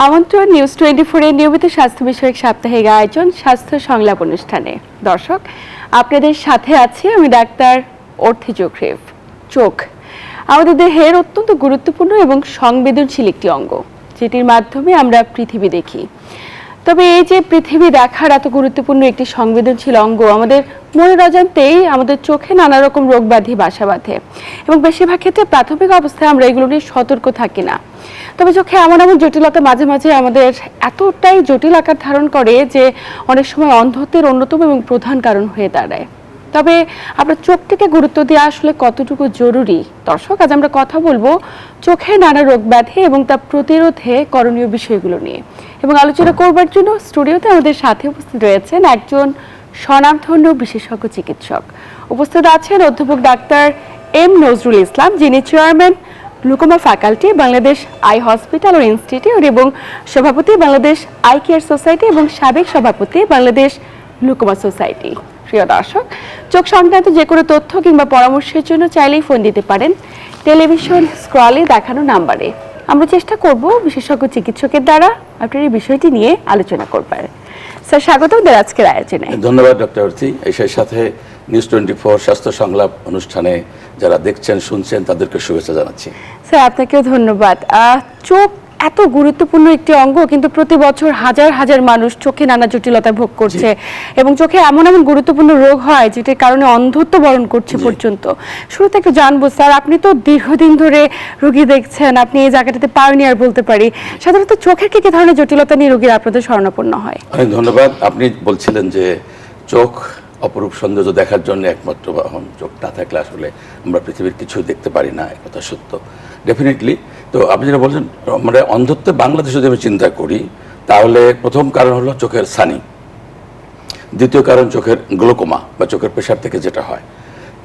আমন্ত্রণ নিউজ 24 এর নিয়মিত স্বাস্থ্য বিষয়ক সাপ্তাহিক আয়োজন স্বাস্থ্য সংলাপ অনুষ্ঠানে। দর্শক, আপনাদের সাথে আছি আমি ডাক্তার অর্থি জোখরিফ। চোখ আমাদের দেহের অত্যন্ত গুরুত্বপূর্ণ এবং সংবেদনশীল একটি অঙ্গ, যেটির মাধ্যমে আমরা পৃথিবী দেখি। তবে এই যে পৃথিবী দেখার এত গুরুত্বপূর্ণ একটি সংবেদনশীল অঙ্গ, আমাদের মনের অজান্তেই আমাদের চোখে নানা রকম রোগ ব্যাধি বাসা বাঁধে এবং বেশিরভাগ ক্ষেত্রে প্রাথমিক অবস্থায় আমরা এগুলো নিয়ে সতর্ক থাকি না। তবে চোখে এমন এমন জটিলতা মাঝে মাঝে আমাদের এতটাই জটিল আকার ধারণ করে যে অনেক সময় অন্ধত্বের অন্যতম এবং প্রধান কারণ হয়ে দাঁড়ায়। তবে আমরা চোখটিকে গুরুত্ব দেওয়া আসলে কতটুকু জরুরি? দর্শক, আজ আমরা কথা বলবো চোখে নানা রোগ ব্যাধি এবং তা প্রতিরোধে করণীয় বিষয়গুলো নিয়ে। এবং আলোচনা করবার জন্য স্টুডিওতে আমাদের সাথে উপস্থিত রয়েছেন একজন স্বনামধন্য বিশেষজ্ঞ চিকিৎসক। উপস্থিত আছেন অধ্যাপক ডাক্তার এম নজরুল ইসলাম, যিনি chairman glaucoma faculty, Bangladesh eye hospital ও ইনস্টিটিউট এবং সভাপতি বাংলাদেশ আই কেয়ার সোসাইটি এবং সাবেক সভাপতি বাংলাদেশ গ্লুকোমা সোসাইটি। প্রিয় দর্শক, চোখ সংক্রান্ত যে কোনো তথ্য কিংবা পরামর্শের জন্য চাইলেই ফোন দিতে পারেন টেলিভিশন স্ক্রলে দেখানো নাম্বারে। আমরা চেষ্টা করব বিশেষজ্ঞ চিকিৎসকের দ্বারা আপনার এই বিষয়টি নিয়ে আলোচনা করবার। স্যার, স্বাগত আজকের আয়োজনে। ধন্যবাদ ডক্টর অর্থি। এর সাথে নিউজ 24 স্বাস্থ্য সংলাপ অনুষ্ঠানে যারা দেখছেন শুনছেন তাদেরকে শুভেচ্ছা জানাচ্ছি। স্যার, আপনাকেও ধন্যবাদ। চোখ এত গুরুত্বপূর্ণ একটি অঙ্গ, কিন্তু প্রতি বছর হাজার হাজার মানুষ চোখে নানা জটিলতা ভোগ করছে এবং চোখে এমন এমন গুরুত্বপূর্ণ রোগ হয় যেটির কারণে অন্ধত্ব বরণ করছে পর্যন্ত। শুরুতে একটু জানবো স্যার, আপনি তো দীর্ঘদিন ধরে রোগী দেখছেন, আপনি এই জায়গাটাতে পায়োনিয়ার বলতে পারি। সাধারণত চোখের কি ধরনের জটিলতা নিয়ে রোগীরা আপনাদের শরণাপন্ন হয়? অনেক ধন্যবাদ। আপনি বলছিলেন যে চোখ অপরূপ সৌন্দর্য দেখার জন্য একমাত্র বাহন। চোখ না থাকলে আসলে আমরা পৃথিবীর কিছু দেখতে পারি না, একথা সত্য, ডেফিনেটলি। তো আপনি যেটা বলছেন, মানে অন্ধত্ব বাংলাদেশে যদি আমি চিন্তা করি তাহলে প্রথম কারণ হলো চোখের ছানি, দ্বিতীয় কারণ চোখের গ্লোকোমা বা চোখের প্রেশার থেকে যেটা হয়,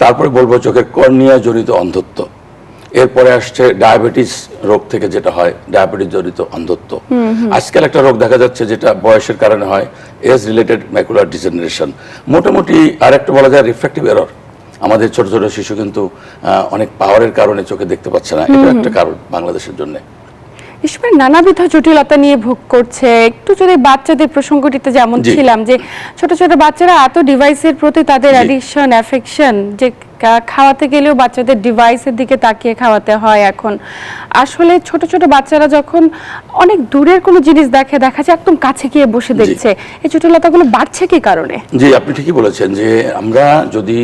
তারপরে বলবো চোখের কর্নিয়া জনিত অন্ধত্ব, এরপরে আসছে ডায়াবেটিস রোগ থেকে যেটা হয়, ডায়াবেটিস জনিত অন্ধত্ব। আজকাল একটা রোগ দেখা যাচ্ছে যেটা বয়সের কারণে হয়, এজ রিলেটেড ম্যাকুলার ডিজেনারেশন। মোটামুটি আর একটা বলা যায় রিফ্র্যাক্টিভ এরর। আমাদের ছোট ছোট শিশু কিন্তু অনেক পাওয়ারের কারণে চোখে দেখতে পাচ্ছে না, এটা একটা কারণ বাংলাদেশের জন্য। ঈশ্বর নানাবিধ জটিলতা নিয়ে ভোগ করছে। একটু যদি বাচ্চাদের প্রসঙ্গটিতে যেমন ছিলাম, যে ছোট ছোট বাচ্চারা এত ডিভাইসের প্রতি তাদের অ্যাডিকশন, অ্যাফেকশন, যে খাওয়াতে গেলেও বাচ্চাদের ডিভাইসের দিকে তাকিয়ে খাওয়াতে হয়। এখন আসলে ছোট ছোট বাচ্চারা যখন অনেক দূরের কোনো জিনিস দেখে, দেখা যায় একদম কাছে গিয়ে বসে দেখছে। এই জটিলতাগুলো বাড়ছে কি কারণে? জি, আপনি ঠিকই বলেছেন যে আমরা যদি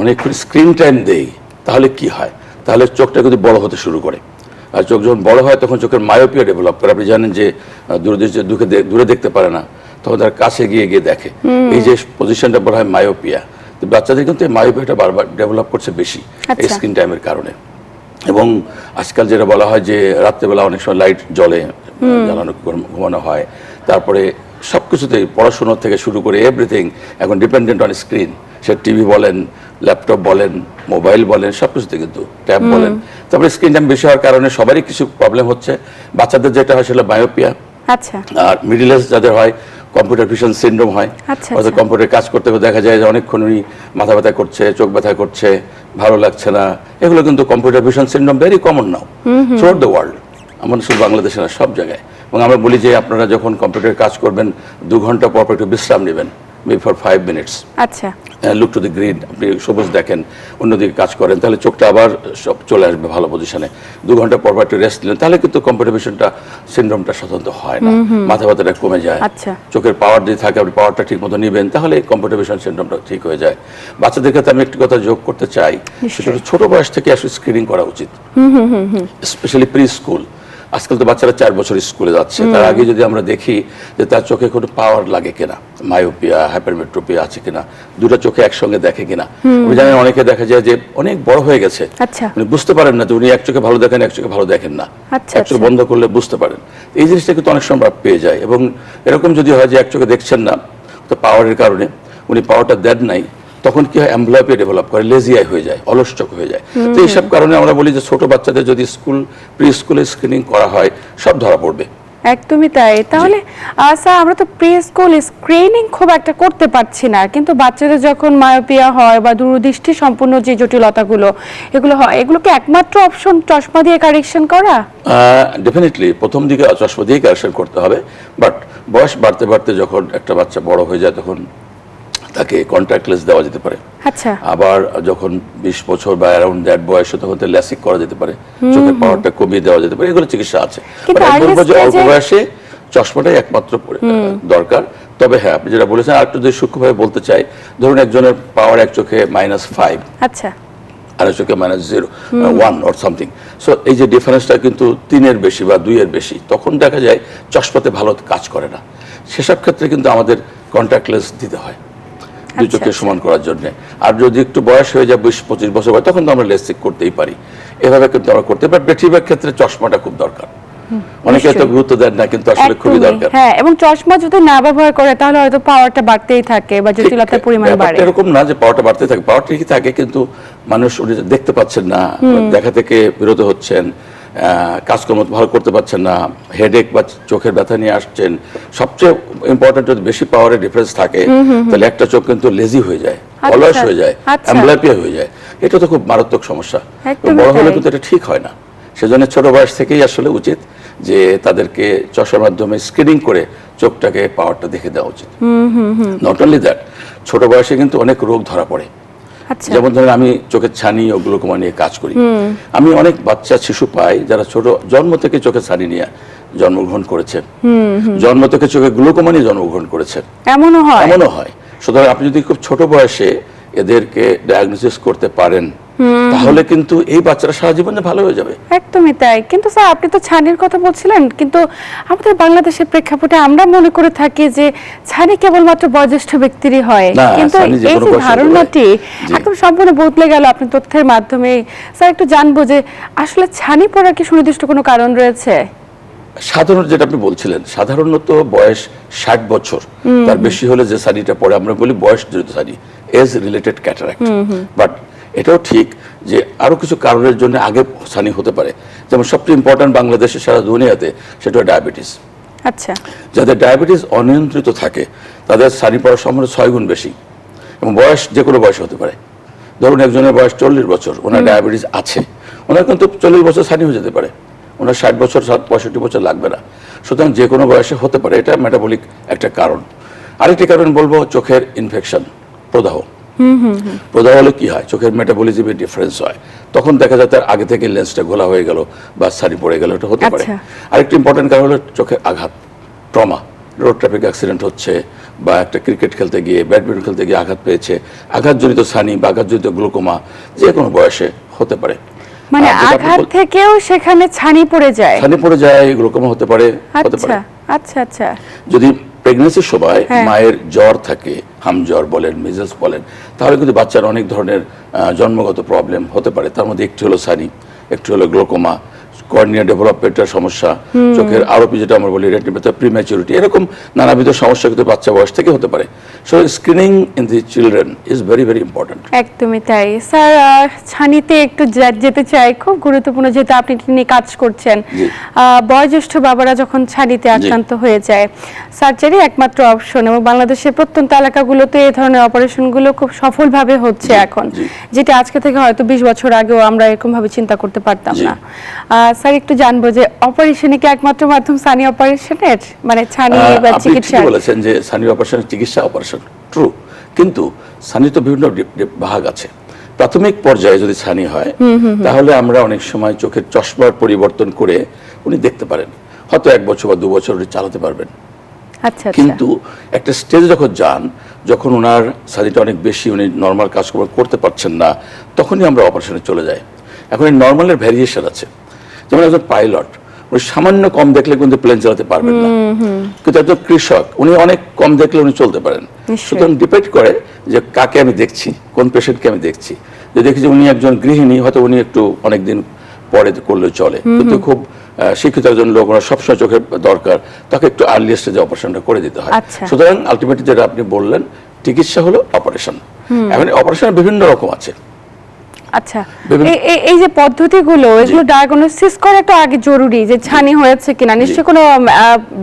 অনেকক্ষণ স্ক্রিন টাইম দেই তাহলে কি হয়, তাহলে চোখটা যদি বড় হতে শুরু করে। আর চোখ যখন বড় হয় তখন চোখের মায়োপিয়া ডেভেলপ করে। আপনি জানেন যে দূরে দেখতে পারে না, তখন তার কাছে গিয়ে গিয়ে দেখে। এই যে পজিশনটা বলা হয় মায়োপিয়া। তো বাচ্চাদের কিন্তু এই মায়োপিয়াটা বারবার ডেভেলপ করছে বেশি এই স্ক্রিন টাইমের কারণে। এবং আজকাল যেটা বলা হয় যে রাত্রেবেলা অনেক সময় লাইট জ্বলে, জ্বালানো ঘুমানো হয়, তারপরে সব কিছুতেই পড়াশোনা থেকে শুরু করে এভরিথিং এখন dependent on screen. Say TV বলেন, ল্যাপটপ বলেন, মোবাইল বলেন, সব কিছুতে কিন্তু ট্যাব বলেন। তারপরে স্ক্রিন টাইম বেশি হওয়ার কারণে সবারই কিছু প্রবলেম হচ্ছে। বাচ্চাদের যেটা হয় সেটা মায়োপিয়া, আর মিডল এজ যাদের হয় কম্পিউটার ভিশন সিনড্রোম হয়। অর্থাৎ কম্পিউটারে কাজ করতে দেখা যায় যে অনেকক্ষণই মাথা ব্যথা করছে, চোখ ব্যথা করছে, ভালো লাগছে না। এগুলো কিন্তু computer vision syndrome very common now throughout the world, আমাদের শুধু বাংলাদেশে না, সব জায়গায়। এবং আমরা বলি যে আপনারা যখন কম্পিউটারে কাজ করবেন 2 ঘন্টা পর একটু বিশ্রাম নেবেন, maybe for 5 minutes. আচ্ছা, লুক টু দি গ্রিন, আপনি সবুজ দেখেন, অন্যদিকে কাজ করেন, তাহলে চোখটা আবার সব চলে আসবে ভালো পজিশনে। 2 ঘন্টা পর একটু রেস্ট নিলেন, তাহলে কিন্তু কম্পিউটার ভিশনটা সিনড্রোমটা সাধারণত হয় না, মাথা ব্যথাটা কমে যায়। চোখের পাওয়ার যদি থাকে, আপনি পাওয়ারটা ঠিক মতো নেবেন, তাহলে কম্পিউটার ভিশন সিনড্রোমটা ঠিক হয়ে যায়। বাচ্চাদের ক্ষেত্রে আমি একটি কথা যোগ করতে চাই, সেটা ছোট বয়স থেকে আসলে স্ক্রিনিং করা উচিত, স্পেশালি প্রি স্কুল। আজকাল তো বাচ্চারা 4 বছর স্কুলে যাচ্ছে, তার আগে যদি আমরা দেখি যে তার চোখে কোনো পাওয়ার লাগে কিনা, মায়োপিয়া, হাইপারমেট্রোপিয়া আছে কিনা, দুটো চোখে একসঙ্গে দেখে কিনা। আমি জানি অনেকে দেখা যায় যে অনেক বড় হয়ে গেছে, উনি বুঝতে পারেন না যে উনি এক চোখে ভালো দেখেন, এক চোখে ভালো দেখেন না, এক চোখ বন্ধ করলে বুঝতে পারেন। এই জিনিসটা কিন্তু অনেক সময় পেয়ে যায়। এবং এরকম যদি হয় যে এক চোখে দেখছেন না, তো পাওয়ারের কারণে উনি পাওয়ারটা দেন নাই, তখন কি হয়, অ্যাম্বলিওপিয়া ডেভেলপ করে, লেজি আই হয়ে যায়, অলস চোখ হয়ে যায়। তো এইসব কারণে আমরা বলি যে ছোট বাচ্চাদের যদি প্রি স্কুলে স্ক্রিনিং করা হয়, সব ধরা পড়বে। একদমই তাই। তাহলে স্যার আমরা তো প্রি স্কুল স্ক্রিনিং খুব একটা করতে পারছি না, কিন্তু বাচ্চাদের যখন মায়োপিয়া হয় বা দূরদৃষ্টি সম্পূর্ণ যে জটিলতাগুলো এগুলো হয়, এগুলোকে একমাত্র অপশন চশমা দিয়ে কারেকশন করা? ডেফিনেটলি প্রথম দিকে চশমা দিয়ে কারেকশন করতে হবে, বাট বয়স বাড়তে বাড়তে যখন একটা বাচ্চা বড় হয়ে যায় তখন তাকে কন্ট্যাক্ট লেন্স দেওয়া যেতে পারে। আচ্ছা। আবার যখন 20 বছর বা অ্যারাউন্ড দ্যাট বয়সে তখন তো ল্যাসিক করা যেতে পারে, চোখের পাওয়ারটা কমিয়ে দেওয়া যেতে পারে, এগুলো চিকিৎসা আছে। কিন্তু আমি বলবো যে early অল্প stage-এ- বয়সে চশমাটাই একমাত্র দরকার। তবে হ্যাঁ, আপনি যেটা বলেছেন আর একটু যদি সূক্ষ্মভাবে বলতে চাই, ধরুন একজনের পাওয়ার এক চোখে -5, আচ্ছা। আরেক চোখে -1 অর সামথিং, সো এই যে ডিফারেন্সটা কিন্তু 3-এর বেশি বা 2-এর বেশি, তখন দেখা যায় চশমাতে ভালো কাজ করে না। সেসব ক্ষেত্রে কিন্তু আমাদের কন্ট্যাক্ট লেন্স দিতে হয় দুই চোখে সমান করার জন্য। আর যদি একটু বয়স হয়ে যায় 20-25 বছর বয়স, তখন তো আমরা লেসিক করতেই পারি। এভাবে কিন্তু আমরা করতে পারি। বেশিরভাগ ক্ষেত্রে চশমাটা খুব দরকার। অনেকে এত গুরুত্ব দেন না, কিন্তু আসলে খুবই দরকার। হ্যাঁ, এবং চশমা যদি না ব্যবহার করে তাহলে হয়তো পাওয়ারটা বাড়তেই থাকে বা জটিলতার পরিমাণ বাড়ে। এরকম না যে পাওয়ারটা বাড়তে থাকে, পাওয়ার ঠিকই থাকে, কিন্তু মানুষ উনি দেখতে পাচ্ছেন না, দেখা থেকে বিরত হচ্ছেন, কাজকর্ম ভালো করতে পারছেন না, হেডেক বা চোখের ব্যথা নিয়ে আসছেন। সবচেয়ে ইম্পর্টেন্ট, যদি বেশি পাওয়ারের ডিফারেন্স থাকে তাহলে একটা চোখ কিন্তু লেজি হয়ে যায়, অলস হয়ে যায়, অ্যাম্বলাইপিয়া হয়ে যায়। এটা তো খুব মারাত্মক সমস্যা। বড় হলে কিন্তু এটা ঠিক হয় না। সেজন্য ছোট বয়স থেকেই আসলে উচিত যে তাদেরকে চশমার মাধ্যমে স্ক্রিনিং করে চোখটাকে পাওয়ারটা দেখে দেওয়া উচিত। নট অনলি দ্যাট, ছোট বয়সে কিন্তু অনেক রোগ ধরা পড়ে। যেমন ধরেন আমি চোখের ছানি ও গ্লুকোমা নিয়ে কাজ করি। আমি অনেক বাচ্চা শিশু পাই যারা ছোট জন্ম থেকে চোখের ছানি নিয়ে জন্মগ্রহণ করেছে, জন্ম থেকে চোখে গ্লুকোমা নিয়ে জন্মগ্রহণ করেছে, এমনও হয়। সুতরাং আপনি যদি খুব ছোট বয়সে এদেরকে ডায়াগনোসিস করতে পারেন তাহলে কিন্তু এই বাচ্চারা সারা জীবনে ভালো হয়ে যাবে। একদমই তাই। কিন্তু স্যার আপনি তো ছানির কথা বলছিলেন, কিন্তু আমাদের বাংলাদেশের প্রেক্ষাপটে আমরা মনে করে থাকি যে ছানি কেবলমাত্র বয়োজ্যেষ্ঠ ব্যক্তিরই হয়, কিন্তু এই যে ধারণাটি একদম সম্পূর্ণ বদলে গেল আপনি তথ্যের মাধ্যমে। স্যার একটু জানবো যে আসলে ছানি পড়ার কি সুনির্দিষ্ট কোনো কারণ রয়েছে? সাধারণত যেটা আপনি বলছিলেন, সাধারণত বয়স 60 বছর তার বেশি হলে যে ছানিটা পড়ে আমরা বলি বয়স জড়িত ছানি, এজ রিলেটেড ক্যাটারাক্ট। বাট এটাও ঠিক যে আরো কিছু কারণের জন্য আগে ছানি হতে পারে। যেমন সবচেয়ে ইম্পর্টেন্ট বাংলাদেশে সারা দুনিয়াতে, সেটা ডায়াবেটিস। আচ্ছা। যাদের ডায়াবেটিস অনিয়ন্ত্রিত থাকে তাদের ছানি পড়ার সম্ভাবনা 6 গুণ বেশি, এবং বয়স যে কোনো বয়স হতে পারে। ধরুন একজনের বয়স 40 বছর, ওনার ডায়াবেটিস আছে, ওনার কিন্তু 40 বছর ছানি হয়ে যেতে পারে, ওনার 60 বছর 65 বছর লাগবে না। সুতরাং যে কোনো বয়সে হতে পারে, এটা মেটাবলিক একটা কারণ। আরেকটি কারণ বলবো চোখের ইনফেকশন, প্রদাহ। প্রদাহ হলে কি হয়, চোখের মেটাবলিজমে ডিফারেন্স হয়, তখন দেখা যায় তার আগে থেকে লেন্সটা ঘোলা হয়ে গেল বা ছানি পড়ে গেল, এটা হতে পারে। আরেকটি ইম্পর্টেন্ট কারণ হলো চোখের আঘাত, ট্রমা, রোড ট্রাফিক অ্যাক্সিডেন্ট হচ্ছে বা একটা ক্রিকেট খেলতে গিয়ে ব্যাডমিন্টন খেলতে গিয়ে আঘাত পেয়েছে, আঘাতজনিত ছানি বা আঘাতজনিত গ্লুকোমা যে কোনো বয়সে হতে পারে। মানে আঘাত থেকেও সেখানে ছানি পড়ে যায়, গ্লুকোমা হতে পারে। আচ্ছা আচ্ছা। যদি প্রেগন্যান্সির সময় মায়ের জ্বর থাকে, হাম জ্বর বলেন, মিজেলস বলেন, তাহলে কিন্তু বাচ্চার অনেক ধরনের জন্মগত প্রবলেম হতে পারে। তার মধ্যে একটি হলো ছানি, একটি হলো গ্লুকোমা, কর্নিয়া ডেভেলপমেন্টের সমস্যা, চোখের আরোপি যেটা আমরা বলি রেটিনোপ্যাথি, প্রিম্যাচুরিটি, এরকম নানাবিধ সমস্যা কিন্তু বাচ্চা বয়স থেকে হতে পারে। So screening in the children is very very important. একদমই তাই। স্যার ছানিতে একটু যেতে চাই, খুব গুরুত্বপূর্ণ যেহেতু আপনি নিয়ে কাজ করছেন। বয়োজ্যেষ্ঠ বাবারা যখন ছানিতে আক্রান্ত হয়ে যায়, সার্জারি একমাত্র অপশন, এবং বাংলাদেশের প্রত্যন্ত এলাকাগুলোতে এই ধরনের অপারেশনগুলো খুব সফলভাবে হচ্ছে এখন, যেটা আজকে থেকে হয়তো 20 বছর আগেও আমরা এরকম ভাবে চিন্তা করতে পারতাম না। স্যার একটু জানবো যে অপারেশনে কি একমাত্র মাধ্যম ছানি অপারেশনের, মানে ছানি বা চিকিৎসা? আপনি বলেছেন যে ছানি অপারেশনের চিকিৎসা অপারেশন, ট্রু, কিন্তু ছানি তো বিভিন্ন ভাগ আছে। প্রাথমিক পর্যায়ে যদি ছানি হয় তাহলে আমরা অনেক সময় চোখের চশমার পরিবর্তন করে উনি দেখতে পারেন, হয়তো 1 বছর বা 2 বছর উনি চালাতে পারবেন। কিন্তু একটা স্টেজে যখন যান, যখন ওনার ছানিটা অনেক বেশি, উনি নর্মাল কাজকর্ম করতে পারছেন না, তখনই আমরা অপারেশনে চলে যাই। এখন এই নর্মালের ভ্যারিয়েশন আছে। যেমন একজন পাইলট, উনি সামান্য কম দেখলে কিন্তু প্লেন চালাতে পারবেন না, কিন্তু একজন কৃষক উনি অনেক কম দেখলে উনি চলতে পারেন। সুতরাং ডিপেন্ড করে যে কাকে আমি দেখছি, কোন পেশেন্টকে আমি দেখছি। যদি দেখি যে উনি একজন গৃহিণী, হয়তো উনি একটু অনেকদিন পরে করলে চলে, কিন্তু খুব শিক্ষিত একজন লোক, ওনার সবসময় চোখের দরকার, তাকে একটু আর্লি স্টেজে অপারেশনটা করে দিতে হয়। সুতরাং আলটিমেটলি যেটা আপনি বললেন, চিকিৎসা হলো অপারেশন। এখন অপারেশনের বিভিন্ন রকম আছে। আচ্ছা, এই যে পদ্ধতিগুলো, এগুলো ডায়াগনোসিস করাটা আগে জরুরি, যে ছানি হয়েছে কিনা। নিশ্চয়ই কোনো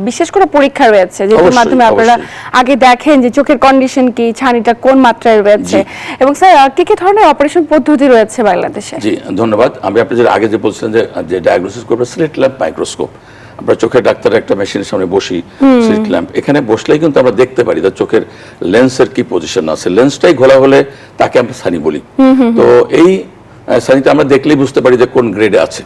বিশেষ কোনো পরীক্ষা রয়েছে যেটার মাধ্যমে আপনারা আগে দেখেন যে চোখের কন্ডিশন কি, ছানিটা কোন মাত্রায় রয়েছে। এবং স্যার কি কি ধরনের অপারেশন পদ্ধতি রয়েছে বাংলাদেশে? জি ধন্যবাদ। আমি আপনাদের আগে যে বলছিলেন যে ডায়াগনোসিস করবে স্লিট ল্যাম্প মাইক্রোস্কোপ, আমরা চোখের ডাক্তার একটা মেশিনের সামনে বসি, স্লিট ল্যাম্প, এখানে বসলেই কিন্তু আমরা দেখতে পারি তার চোখের লেন্সের কি পজিশন আছে। লেন্সটাই ঘোলা হলে তাকে আমরা সানি বলি। তো এই সানিটা আমরা দেখলেই বুঝতে পারি যে কোন গ্রেডে আছে।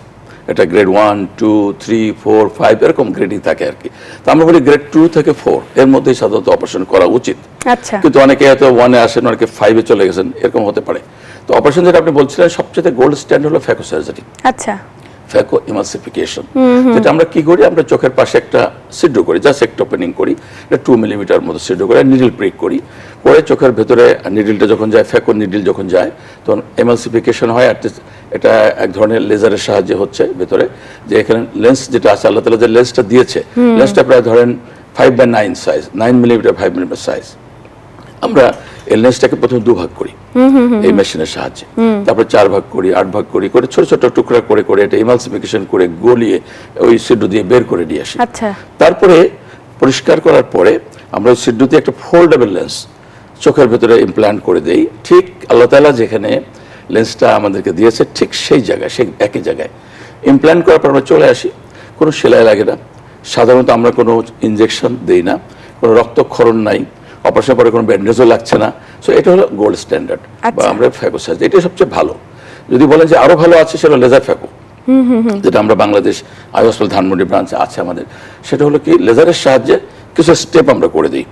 এটা গ্রেড 1, 2, 3, 4, 5 এরকম গ্রেডিং থাকে আর কি। তো আমরা বলি গ্রেড 2 থেকে 4 এর মধ্যেই সাধারণত অপারেশন করা উচিত। আচ্ছা, কিন্তু অনেকে হয়তো 1-এ আসেন, অনেকে 5-এ চলে গেছেন, এরকম হতে পারে। তো অপারেশন যেটা আপনি বলছিলেন সবচেয়ে গোল্ড স্ট্যান্ডার্ড হলো ফ্যাকো সার্জারি। আচ্ছা, ফ্যাকো ইমালসিফিকেশন, যেটা আমরা কি করি, আমরা চোখের পাশে একটা ছিদ্র করি, জাস্ট একটা ওপেনিং করি, এটা 2 মিলিমিটার মতো ছিদ্র করে নিডল প্রিক করি, করে চোখের ভেতরে নিডলটা যখন যায়, ফ্যাকো নিডল যখন যায় তখন এমালসিফিকেশন হয়। এটা এক ধরনের লেজারের সাহায্যে হচ্ছে ভেতরে, যে এখানে লেন্স যেটা আছে, আল্লাহ তাআলা যে লেন্সটা দিয়েছে, লেন্সটা প্রায় ধরেন 5/9 সাইজ, 9 মিলিমিটার 5 মিলিমিটার সাইজ। আমরা এই লেন্সটাকে প্রথমে 2 ভাগ করি এই মেশিনের সাহায্যে, তারপরে 4 ভাগ করি, 8 ভাগ করি, করে ছোট ছোট টুকরা করে করে এটা ইমালসিফিকেশন করে গলিয়ে ওই ছিদ্র দিয়ে বের করে নিয়ে আসি। আচ্ছা, তারপরে পরিষ্কার করার পরে আমরা ওই ছিদ্র দিয়ে একটা ফোল্ডেবল লেন্স চোখের ভেতরে ইমপ্ল্যান্ট করে দেই, ঠিক আল্লাহ তাআলা যেখানে লেন্সটা আমাদেরকে দিয়েছে ঠিক সেই জায়গায়, সেই একই জায়গায় ইমপ্ল্যান্ট করার পর আমরা চলে আসি। কোনো সেলাই লাগে না, সাধারণত আমরা কোনো ইনজেকশন দেই না, কোনো রক্তক্ষরণ নাই, অপারেশনের পরে কোনো ব্যান্ডেজও লাগছে না। সো এটা হলো গোল্ড স্ট্যান্ডার্ড বা আমরা ফ্যাকো সার্জারি, এটাই সবচেয়ে ভালো। যদি বলেন যে আরো ভালো আছে, সেটা লেজার ফ্যাকো, যেটা আমরা বাংলাদেশ আই হসপিটাল ধানমন্ডি ব্রাঞ্চে আছে আমাদের। সেটা হলো কি, লেজারের সাহায্যে কিছু স্টেপ আমরা করে দিই,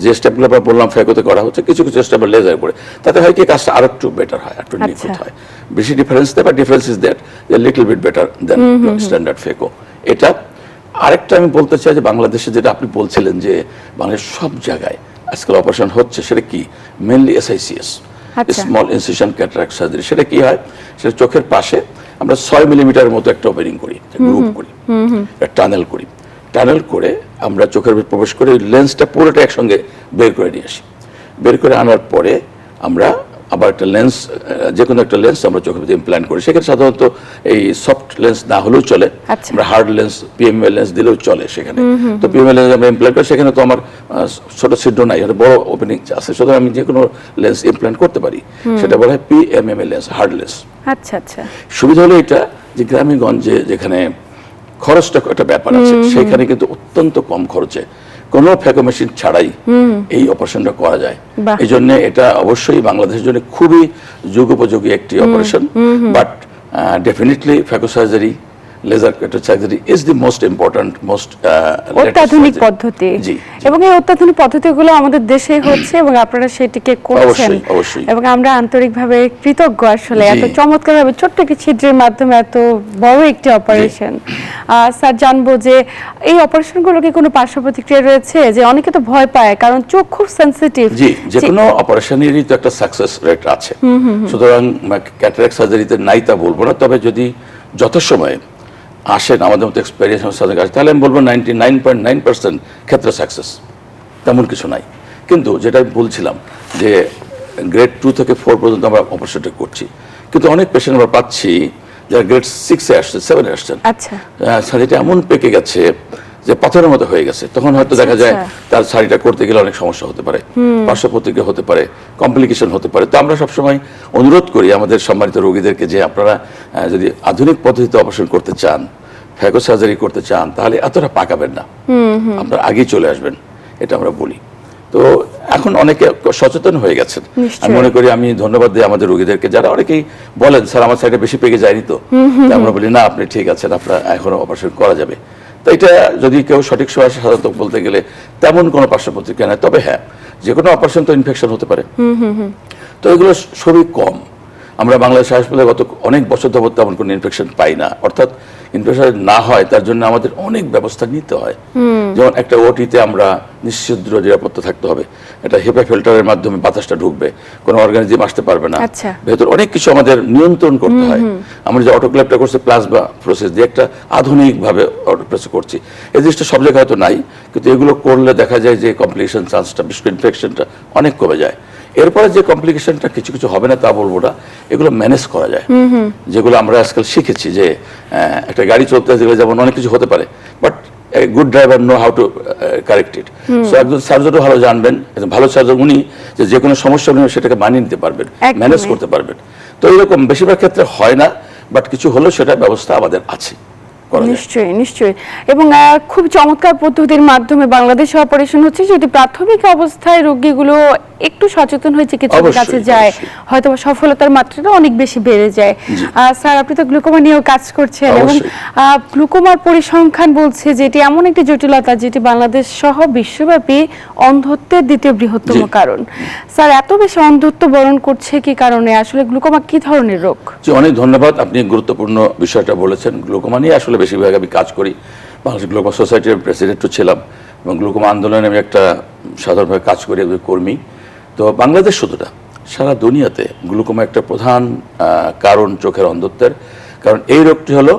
যে স্টেপগুলো আমরা বললাম ফ্যাকোতে করা হচ্ছে, কিছু কিছু স্টেপ লেজার করে, তাতে হয় কি কাজটা আরো একটু বেটার হয়, একটু নিখুঁত হয়। বেশি ডিফারেন্স দেয়, বা difference is that little bit better than standard phaco. এটা আরেকটা আমি বলতে চাই যে বাংলাদেশে যেটা আপনি বলছিলেন যে বাংলাদেশ সব জায়গায় আজকাল অপারেশন হচ্ছে, সেটা কি mainly SICS, small incision cataract surgery. সেটা কি হয়, সেটা চোখের পাশে আমরা 6 মিলিমিটারের মতো একটা ওপেনিং করি, গ্রুপ করি, টানেল করি, টানেল করে আমরা চোখের ভিতরে প্রবেশ করে লেন্সটা পুরোটা একসঙ্গে বের করে নিয়ে আসি। বের করে আনার পরে আমরা আবার একটা লেন্স, যে কোনো একটা লেন্স আমরা চোখের ভিতরে ইমপ্ল্যান্ট করি। সেখানে সাধারণত এই সফট লেন্স না হলেও চলে, আমরা হার্ড লেন্স PMA লেন্স দিলেও চলে সেখানে। তো PMA লেন্স আমরা ইমপ্ল্যান্ট করি, সেখানে তো আমার ছোট ছিদ্র নাই, বড় ওপেনিং আছে, সুতরাং আমি যে কোনো লেন্স ইমপ্ল্যান্ট করতে পারি। সেটা বলা হয় PMMA লেন্স, হার্ড লেন্স। আচ্ছা আচ্ছা, সুবিধা হলো এটা যে গ্রামে-গঞ্জে যেখানে খরচটা একটা ব্যাপার আছে, সেখানে কিন্তু অত্যন্ত কম খরচে কোনো ফ্যাকো মেশিন ছাড়াই এই অপারেশনটা করা যায়। এই জন্য এটা অবশ্যই বাংলাদেশের জন্য খুবই যুগোপযোগী একটি operation. But definitely phaco surgery, laser কাটার surgery is the most important, most অত্যাধুনিক পদ্ধতি। এবং এই অত্যাধুনিক পদ্ধতিগুলো আমাদের দেশে হচ্ছে এবং আপনারা সেটিকে করছেন, এবং আমরা আন্তরিকভাবে কৃতজ্ঞ আসলে এত চমৎকারভাবে ছোট্ট একটি ছিদ্রের মাধ্যমে এত বড় একটি অপারেশন। স্যার, জানবো যে এই অপারেশনগুলোকে কোনো পার্শ্ব প্রতিক্রিয়া রয়েছে? যে অনেকে তো ভয় পায়, কারণ চোখ খুব সেনসিটিভ। জি, যে কোনো অপারেশনেরই তো একটা সাকসেস রেট আছে, সুতরাং ক্যাটারাক্ট সার্জারিতে নাই তা বলবো না। তবে যদি যথাসময়ে আসেন আমাদের মতো এক্সপেরিয়েন্স সাথে কাছে, তাহলে আমি বলবো 99.9% ক্ষেত্রে সাকসেস, তেমন কিছু নাই। কিন্তু যেটা আমি বলছিলাম যে গ্রেড 2 থেকে 4 পর্যন্ত আমরা অপারেশনটা করছি, কিন্তু অনেক পেশেন্ট আমরা পাচ্ছি যারা গ্রেড 6-এ আসছে, 7-এ আসছেন, শাড়িটা এমন পেকে গেছে যে পাথরের মতো হয়ে গেছে। তখন হয়তো দেখা যায় তার শাড়িটা করতে গেলে অনেক সমস্যা হতে পারে, পার্শ্ব প্রতিক্রিয়া হতে পারে, কমপ্লিকেশন হতে পারে। তো আমরা সবসময় অনুরোধ করি আমাদের সম্মানিত রোগীদেরকে যে আপনারা যদি আধুনিক পদ্ধতিতে অপারেশন করতে চান, ফ্যাকো সার্জারি করতে চান, তাহলে এতটা পাকাবেন না, আপনারা আগেই চলে আসবেন, এটা আমরা বলি। তো এখন অনেকে সচেতন হয়ে গেছেন। আমি মনে করি, আমি ধন্যবাদ দিই আমাদের রোগীদেরকে, যারা অনেকেই বলেন স্যার আমার সাইডে বেশি পেকে যায়নি। তো আমরা বলি না, আপনি ঠিক আছেন, আপনার এখনো অপারেশন করা যাবে। তো এটা যদি কেউ সঠিক সময়, সাধারণত বলতে গেলে তেমন কোনো পার্শ্ব প্রতিক্রিয়া নেই। তবে হ্যাঁ, যে কোনো অপারেশন তো ইনফেকশন হতে পারে, তো এগুলো খুবই কম। আমরা বাংলাদেশ হাসপাতালে গত অনেক বছর যাবত তেমন কোনো ইনফেকশন পাই না। অর্থাৎ ইনফেকশন না হয় তার জন্য আমাদের অনেক ব্যবস্থা নিতে হয়। যেমন একটা ওটিতে আমরা নিশ্চিদ্র নিরাপত্তা থাকতে হবে, একটা হেপা ফিল্টারের মাধ্যমে বাতাসটা ঢুকবে, কোনো অর্গানিজম আসতে পারবে না, ভেতর অনেক কিছু আমাদের নিয়ন্ত্রণ করতে হয়। আমরা যে অটোক্লেভটা করছি প্লাজমা প্রসেস দিয়ে, একটা আধুনিকভাবে অটোক্লেভ করছি, এই জিনিসটা সব জায়গায় হয়তো নাই, কিন্তু এগুলো করলে দেখা যায় যে কমপ্লিকেশন চান্সটা, বিশেষ করে ইনফেকশনটা অনেক কমে যায়। এরপরে যে কমপ্লিকেশনটা কিছু কিছু হবে না তা বলবো না, এগুলো ম্যানেজ করা যায়, যেগুলো আমরা আজকাল শিখেছি যে একটা গাড়ি চলতে গেলে যেমন অনেক কিছু হতে পারে, but good driver know how to correct it. So একজন সার্জনও ভালো জানবেন, একজন ভালো সার্জন উনি যে কোনো সমস্যা উনি সেটাকে মানিয়ে নিতে পারবেন, ম্যানেজ করতে পারবেন। তো এরকম বেশিরভাগ ক্ষেত্রে হয় না, বাট কিছু হলেও সেটা ব্যবস্থা আমাদের আছে। নিশ্চয়ই নিশ্চয়ই, এবং খুব চমৎকার পদ্ধতির মাধ্যমে বাংলাদেশে অপারেশন হচ্ছে। যদি প্রাথমিক অবস্থায় রোগীগুলো একটু সচেতন হয়ে চিকিৎসকের কাছে যায়, হয়তো সফলতার মাত্রাটা অনেক বেশি বেড়ে যায়। স্যার, আপনি তো গ্লুকোমা নিয়েও কাজ করছেন, এবং গ্লুকোমার পরিসংখ্যান বলছে যে এটি এমন একটি জটিলতা যেটি বাংলাদেশ সহ বিশ্বব্যাপী অন্ধত্বের দ্বিতীয় বৃহত্তম কারণ। স্যার, এত বেশি অন্ধত্ব বরণ করছে কি কারণে? আসলে গ্লুকোমা কি ধরনের রোগ? অনেক ধন্যবাদ, আপনি গুরুত্বপূর্ণ বিষয়টা বলেছেন। গ্লুকোমা নিয়ে আসলে বেশিরভাগ আমি কাজ করি, বাংলাদেশ গ্লুকোমা সোসাইটির প্রেসিডেন্টও ছিলাম, এবং গ্লুকোমা আন্দোলনে আমি একটা সাধারণভাবে কাজ করি, একজন কর্মী। তো বাংলাদেশ শুধু না, সারা দুনিয়াতে গ্লুকোমা একটা প্রধান কারণ চোখের অন্ধত্বের। কারণ এই রোগটি হলো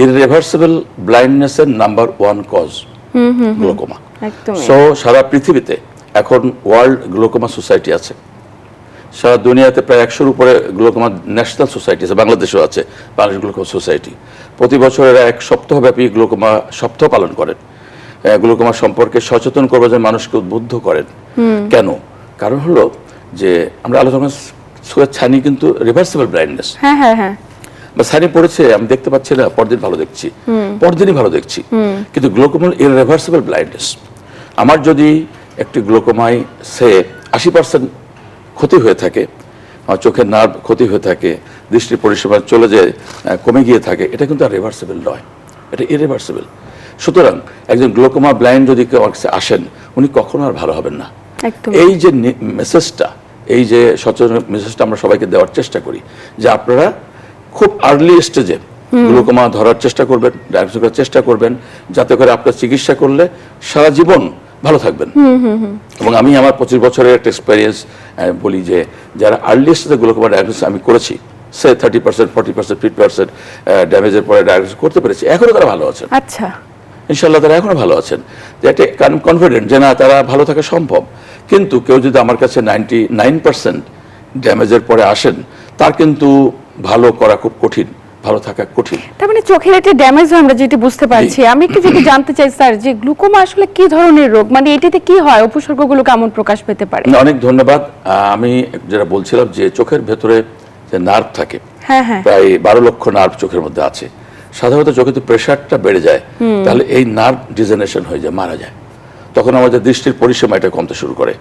ইররিভার্সিবল ব্লাইন্ডনেসের নাম্বার 1 কজ গ্লুকোমা। সো সারা পৃথিবীতে এখন ওয়ার্ল্ড গ্লুকোমা সোসাইটি আছে, সারা দুনিয়াতে প্রায় 100-এর উপরে গ্লুকোমা ন্যাশনাল সোসাইটি আছে, বাংলাদেশেও আছে বাংলাদেশ গ্লুকোমা সোসাইটি। প্রতি বছর এরা 1 সপ্তাহব্যাপী গ্লুকোমা সপ্তাহ পালন করেন, গ্লুকোমা সম্পর্কে সচেতন করবে, যে মানুষকে উদ্বুদ্ধ করেন। কেন? কারণ হলো যে আমরা আলোচনা ছানি কিন্তু রিভার্সিবল ব্লাইন্ডনেস। বা ছানি পড়েছে আমি দেখতে পাচ্ছি না, পরদিন ভালো দেখছি, পরদিনই ভালো দেখছি, কিন্তু গ্লুকোমা ইররিভার্সিবল ব্লাইন্ডনেস। আমার যদি একটি গ্লুকোমায় সে 80% ক্ষতি হয়ে থাকে, আমার চোখের নার্ভ ক্ষতি হয়ে থাকে, দৃষ্টির পরিষেবা চলে যায়, কমে গিয়ে থাকে, এটা কিন্তু আর রিভার্সিবল নয়, এটা ইররিভার্সিবল। সুতরাং একজন গ্লুকোমা ব্লাইন্ড যদি কেউ আসেন, উনি কখনো আর ভালো হবেন না। এই যে মেসেজটা, এই যে সচেতন মেসেজটা আমরা সবাইকে দেওয়ার চেষ্টা করি, যে আপনারা খুব আর্লি স্টেজে গ্লুকোমা ধরার চেষ্টা করবেন, ডায়াগনোস করার চেষ্টা করবেন, যাতে করে আপনার চিকিৎসা করলে সারা জীবন ভালো থাকবেন। এবং আমি আমার 25 বছরের একটা এক্সপেরিয়েন্স বলি, যে যারা আর্লি স্টেজে গ্লুকোমা ডায়াগনোস আমি করেছি, সে 30%, 40%, 50% ড্যামেজের পরে ডায়াগনোস করতে পেরেছি, এখনো তারা ভালো আছেন। আচ্ছা, ইনশাআল্লাহ তারা এখনো ভালো আছেন, যে এটা কনফিডেন্ট যে না, তারা ভালো থাকা সম্ভব। কিন্তু কেউ যদি আমার কাছে 99% ড্যামেজের পরে আসেন, তার কিন্তু ভালো করা খুব কঠিন, ভালো থাকা কঠিন। তার মানে চোখের একটা ড্যামেজ আমরা যেটা বুঝতে পারছি। আমি একটু যদি জানতে চাই স্যার, যে গ্লুকোমা আসলে কি ধরনের রোগ, মানে এটাতে কি হয়, উপসর্গগুলো কেমন প্রকাশ পেতে পারে? অনেক ধন্যবাদ। আমি যেটা বলছিলাম যে চোখের ভেতরে যে নার্ভ থাকে, প্রায় 12 লক্ষ নার্ভ চোখের মধ্যে আছে। সাধারণত চোখে তো প্রেশারটা বেড়ে যায়, তাহলে এই নার্ভ ডিজেনারেশন হয়ে যায়, মারা যায়। তখন আমাদের দৃষ্টির পরিসীমা এটা কমতে শুরু করে।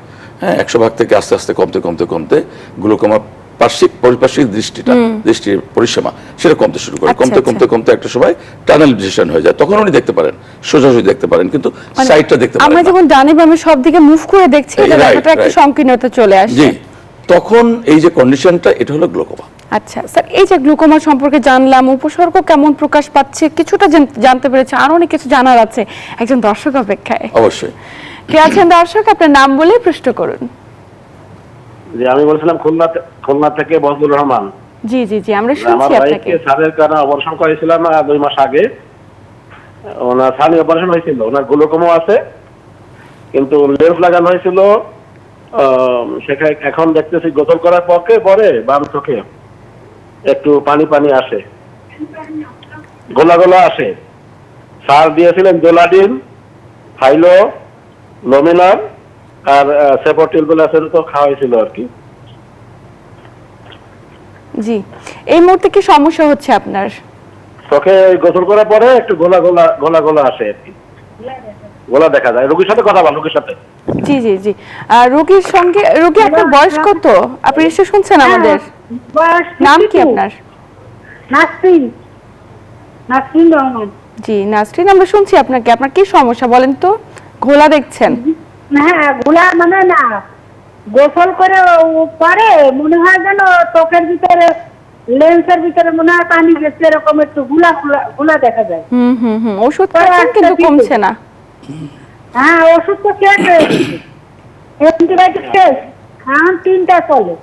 100 ভাগ থেকে আস্তে আস্তে কমতে কমতে কমতে গ্লুকোমা পার্শ্বিক দৃষ্টির পরিসীমা সেটা কমতে শুরু করে, কমতে কমতে কমতে একটা সময় টানেল ভিশন হয়ে যায়। তখন উনি দেখতে পারেন, সোজাসুজি দেখতে পারেন, কিন্তু সাইডটা দেখতে পারেন না। আমরা যখন ডানে বামে সব দিকে মুভ করে দেখছি, এটা দেখাটা একটা সংকীর্ণতা চলে আসে। জি, তখন এই যে কন্ডিশনটা, এটা হলো গ্লুকোমা। আচ্ছা স্যার, এই যে গ্লুকোমা সম্পর্কে জানলাম, উপসর্গ কেমন প্রকাশ পাচ্ছে কিছুটা জানতে পেরেছি, আরো অনেক কিছু জানার আছে, একজন দর্শক অপেক্ষায়। অবশ্যই। কে আছেন দর্শক? আপনার নাম বলে প্রশ্ন করুন। জি, আমি বলছিলাম খুলনা থেকে বজলুর রহমান। জি জি জি, আমরা শুনছি আপনাকে। স্যারের কারণে অপারেশন করেছিলাম 2 মাস আগে। ওনার সানি অপারেশন হয়েছিল, ওনার গ্লুকোমা আছে, কিন্তু লেন্স লাগানো হয়েছিল। সেখানে এখন দেখতেছি গোসল করার পরে বাম চোখে একটু পানি পানি আসে, গোলা গোলা আসে। স্যার দিয়েছিলেন জোলাডিন, ফাইলো, লমিনার আর সেপোটিল বলে আছে, তো খাওয়া হয়েছিল আর কি। জি, এই মুহূর্তে কি সমস্যা হচ্ছে আপনার? চোখে গোসল করার পরে একটু গোলা গোলা আসে আর কি, গোলা দেখা যায়। রোগীর সাথে কথা বল, রোগীর সাথে। জি জি জি, রোগীর সঙ্গে। রোগী, আপনার বয়স কত? আপনি এসে শুনছেন আমাদের? নাম কি আপনার? নাসরিন রহমান। জি নাসরিন, আমরা শুনছি আপনাকে। আপনার কি সমস্যা বলেন তো? ঘোলা দেখছেন? হ্যাঁ, ঘোলা মানে না, গোসল করে পরে মনে হয় যেন চোখের ভিতরে, লেন্সের ভিতরে মনে হয় পানি গেছে, এরকম একটু ঘোলা দেখা যায়। ওষুধ খাচ্ছেন কিন্তু কমছে না? হ্যাঁ, ওষুধ তো খেয়েছে, অ্যান্টিবায়োটিক শেষ, খান 3টা চলে।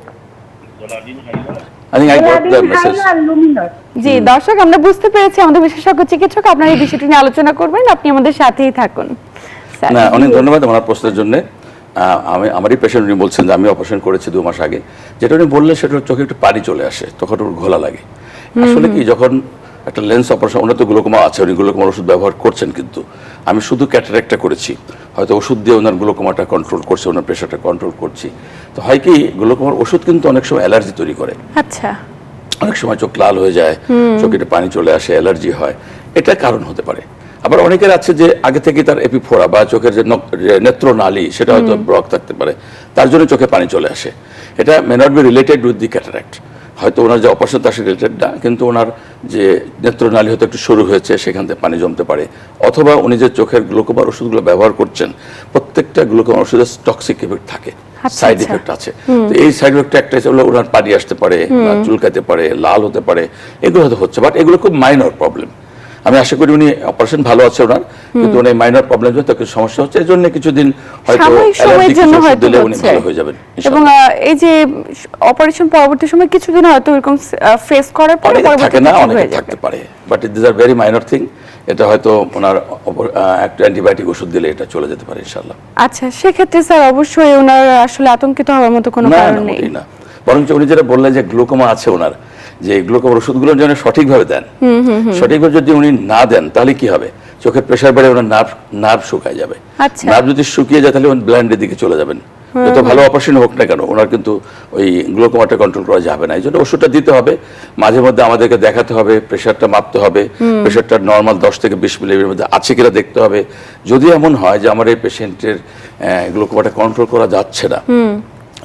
জি দর্শক, আমরা বুঝতে পেরেছি, আমাদের বিশেষজ্ঞ চিকিৎসক আপনার এই বিষয়টি নিয়ে আলোচনা করবেন, আপনি আমাদের সাথেই থাকুন। না, অনেক ধন্যবাদ আমার প্রশ্নের জন্য। আমারই পেশেন্ট উনি বলছেন যে আমি অপারেশন করেছি 2 মাস আগে, যেটা উনি বললেন সেটা চোখে একটু পানি চলে আসে, তখন ওর ঘোলা লাগে। আসলে কি যখন একটা লেন্স অপারেশন, ওনার তো গ্লুকোমা আছে, উনি গ্লুকোমার ওষুধ ব্যবহার করছেন, কিন্তু আমি শুধু ক্যাটারাক্টটা করেছি, হয়তো ওষুধ দিয়ে ওনার গ্লুকোমাটা কন্ট্রোল করছে, ওনার প্রেশারটা কন্ট্রোল করছি। তো হয় কি গ্লুকোমার ওষুধ কিন্তু অনেক সময় অ্যালার্জি তৈরি করে, আচ্ছা, অনেক সময় চোখ লাল হয়ে যায়, চোখে পানি চলে আসে, অ্যালার্জি হয়, এটা কারণ হতে পারে। আবার অনেকের আছে যে আগে থেকে তার এপিফোরা বা চোখের যে নেত্রনালী সেটা হয়তো ব্লক থাকতে পারে, তার জন্য চোখে পানি চলে আসে। এটা may not be related with the cataract, হয়তো ওনার যে অপারেশন তার সাথে রিলেটেড না, কিন্তু ওনার যে নেত্রনালী হয়তো একটু সরু হয়েছে, সেখান থেকে পানি জমতে পারে। অথবা উনি যে চোখের গ্লুকোমার ওষুধগুলো ব্যবহার করছেন, প্রত্যেকটা গ্লুকোমার ওষুধের টক্সিক এফেক্ট থাকে, সাইড ইফেক্ট আছে। তো এই সাইড ইফেক্টটা একটা হলো ওনার পানি আসতে পারে, চুলকাতে পারে, লাল হতে পারে, এগুলো হয়তো হচ্ছে, বাট এগুলো খুব মাইনর প্রবলেম। আমি আশা করি উনি অপারেশন ভালো আছে ওনার, কিন্তু উনি মাইনর প্রবলেম জন্য তাকে সমস্যা হচ্ছে, এর জন্য কিছুদিন হয়তো অ্যালার্জিক ওষুধ দিলে উনি ভালো হয়ে যাবেন। এবং এই যে অপারেশন পরবর্তী সময় কিছুদিন হয়তো এরকম ফেস করার পরে থাকে না, অনেকে থাকতে পারে, but this are very minor thing. এটা হয়তো ওনার একটা অ্যান্টিবায়োটিক ওষুধ দিলে এটা চলে যেতে পারে ইনশাআল্লাহ। আচ্ছা, সেক্ষেত্রে স্যার অবশ্যই ওনার আসলে আতঙ্কিত হওয়ার মতো কোনো কারণ নেই না, বরঞ্চ উনি যেটা বললেন যে গ্লুকোমা আছে ওনার, যে গ্লুকোমার ওষুধগুলো যেন সঠিকভাবে দেন, সঠিকভাবে যদি উনি না দেন তাহলে কি হবে, চোখের প্রেশার বেড়ে ওনার নার্ভ শুকায় যাবে। নার্ভ যদি শুকিয়ে যায় তাহলে উনি ব্লাইন্ডের দিকে চলে যাবেন। যত ভালো অপারেশন হোক না কেন, ওনার কিন্তু ওই গ্লুকোমাটা কন্ট্রোল করা যাবে না। এই জন্য ওষুধটা দিতে হবে, মাঝে মধ্যে আমাদেরকে দেখাতে হবে, প্রেশারটা মাপতে হবে, প্রেশারটা নর্মাল 10 থেকে 20 মিলির মধ্যে আছে কিনা দেখতে হবে। যদি এমন হয় যে আমার এই পেশেন্টের গ্লুকোমাটা কন্ট্রোল করা যাচ্ছে না,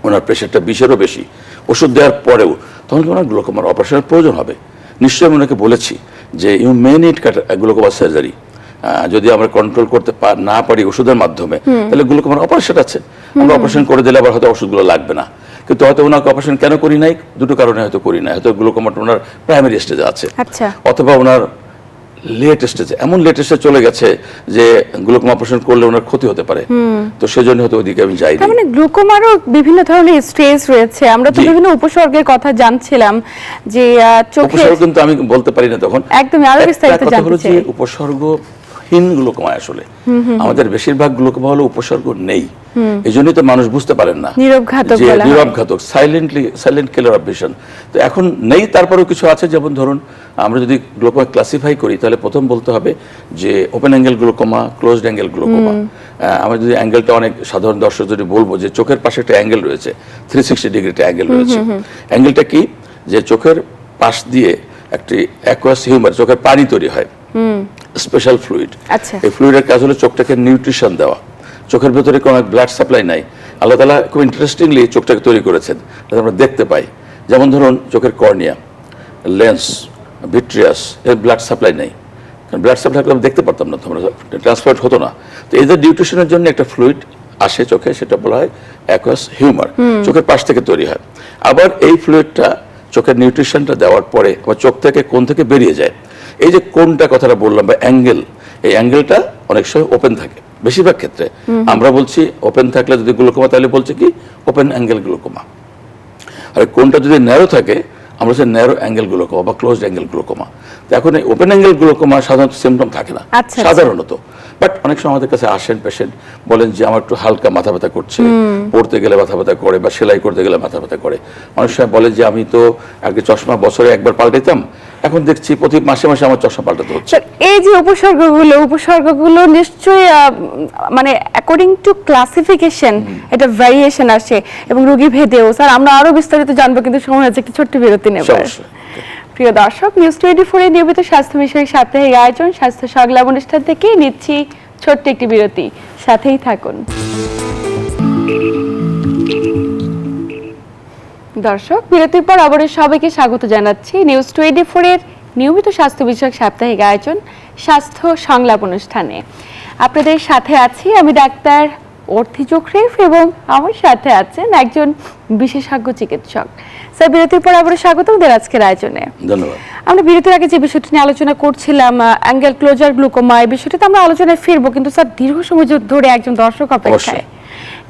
ওনার প্রেশারটা 20-এরও বেশি, ওষুধ দেওয়ার পরেও, তখন ওনার গ্লুকোমার অপারেশনের প্রয়োজন হবে। নিশ্চয়ই আমি ওনাকে বলেছি যে you may need glaucoma surgery. যদি আমরা কন্ট্রোল করতে না পারি ওষুধের মাধ্যমে, তাহলে গ্লুকোমার অপারেশন আছে, আমরা অপারেশন করে দিলে আবার হয়তো ওষুধগুলো লাগবে না। কিন্তু হয়তো ওনাকে অপারেশন কেন করি নাই, দুটো কারণে হয়তো করি নাই। হয়তো গ্লুকোমাটা ওনার প্রাইমারি স্টেজে আছে, অথবা ওনার লেট স্টেজে, এমন লেট স্টেজে চলে গেছে যে গ্লুকোমা অপারেশন করলে ওনার ক্ষতি হতে পারে। তো সেজন্য হয়তো ওইদিকে আমি যাই না। মানে গ্লুকোমারও বিভিন্ন ধরনের স্টেজ রয়েছে, আমরা তো বিভিন্ন উপসর্গের কথা জানছিলাম যে চোখে উপসর্গ কিন্তু আমি বলতে পারি না তখন, একদম আরো বিস্তারিত জানতে চাই। উপসর্গহীন গ্লুকোমা, আসলে আমাদের বেশিরভাগ গ্লুকোমা হলো উপসর্গ নেই, এই জন্যই তো মানুষ বুঝতে পারেন না, নীরবঘাতক, সাইলেন্ট কিলার অফ ভিশন। তো এখন নেই, তারপরেও কিছু আছে, যেমন ধরুন আমরা যদি গ্লুকোমা ক্লাসিফাই করি তাহলে প্রথম বলতে হবে যে open angle glaucoma, closed angle glaucoma. আমরা যদি অ্যাঙ্গেলটা অনেক সাধারণ দর্শক যদি বলবো যে চোখের পাশে একটা অ্যাঙ্গেল রয়েছে, 360 ডিগ্রি একটা অ্যাঙ্গেল রয়েছে। অ্যাঙ্গেলটা কি, যে চোখের পাশ দিয়ে একটি অ্যাকুয়াস হিউমার, চোখের পানি তৈরি হয়, স্পেশাল ফ্লুইড। এই ফ্লুইডের কাজ হলো চোখটাকে নিউট্রিশন দেওয়া। চোখের ভেতরে কোনো ব্লাড সাপ্লাই নাই, আল্লাহ তাআলা খুব ইন্টারেস্টিংলি চোখটাকে তৈরি করেছেন, আমরা দেখতে পাই। যেমন ধরুন চোখের কর্নিয়া, লেন্স, ভিট্রিয়াস, এর ব্লাড সাপ্লাই নেই, কারণ ব্লাড সাপ্লাই আমরা দেখতে পারতাম না, তোমরা ট্রান্সফার হতো না। তো এদের নিউট্রিশনের জন্য একটা ফ্লুইড আসে চোখে, সেটা বলা হয় অ্যাকুয়াস হিউমার, চোখের পাশ থেকে তৈরি হয়। আবার এই ফ্লুইডটা চোখের নিউট্রিশনটা দেওয়ার পরে আবার চোখ থেকে কোণ থেকে বেরিয়ে যায়। এই যে কোণটা কথাটা বললাম বা অ্যাঙ্গেল, এই অ্যাঙ্গেলটা অনেক সময় ওপেন থাকে, বেশিরভাগ ক্ষেত্রে আমরা বলছি ওপেন থাকলে যদি গ্লুকোমা, তাহলে বলছে কি ওপেন অ্যাঙ্গেল গ্লুকোমা। আর কোণটা যদি ন্যারো থাকে আমরা হচ্ছে ন্যারো অ্যাঙ্গেল গ্লুকোমা বা ক্লোজড অ্যাঙ্গেল গ্লুকোমা। তো এখন এই ওপেন অ্যাঙ্গেল গ্লুকোমা সাধারণত সিমটম থাকে না সাধারণত, বাট অনেক সময় আমাদের কাছে আসেন পেশেন্ট, বলেন যে আমার একটু হালকা মাথা ব্যথা করছে, পড়তে গেলে মাথা ব্যথা করে বা সেলাই করতে গেলে মাথা ব্যথা করে। অনেক সময় বলেন যে আমি তো আগে চশমা বছরে একবার পাল্টাইতাম, এখন দেখছি প্রতি মাসে মাসে আমার চশমা পাল্টাতে হচ্ছে। এই যে উপসর্গগুলো নিশ্চয়ই মানে অ্যাকর্ডিং টু ক্লাসিফিকেশন এটা ভ্যারিয়েশন আসে এবং রোগী ভেদেও। স্যার আমরা আরো বিস্তারিত জানবো, কিন্তু সময় হচ্ছে একটি ছোট্ট বিরতি নেব। প্রিয় দর্শক, নিউজ 24 এর নিয়মিত স্বাস্থ্য বিষয়ক সাপ্তাহিক আয়োজন স্বাস্থ্য সংলাপ অনুষ্ঠান থেকে নিচ্ছি ছোট্ট একটি বিরতি, সাথেই থাকুন। দর্শক, বিরতির পর আবারও সবাইকে স্বাগত জানাচ্ছি নিউজ 24 এর নিয়মিত স্বাস্থ্য বিষয়ক সাপ্তাহিক আয়োজন স্বাস্থ্য সংলাপ অনুষ্ঠানে। আপনাদের সাথে আছি আমি ডাক্তার অর্থি জোখরিফ এবং আমার সাথে আছেন একজন বিশেষজ্ঞ চিকিৎসক। স্যার, বিরতির পর আবারও স্বাগত আমাদের আজকের আয়োজনে। ধন্যবাদ। আমরা বিরতির আগে যে বিষয়টি নিয়ে আলোচনা করছিলাম, অ্যাঙ্গেল ক্লোজার গ্লুকোমা, এই বিষয়টিতে আমরা আলোচনায় ফিরবো, কিন্তু স্যার দীর্ঘ সময় ধরে একজন দর্শক অপেক্ষায়।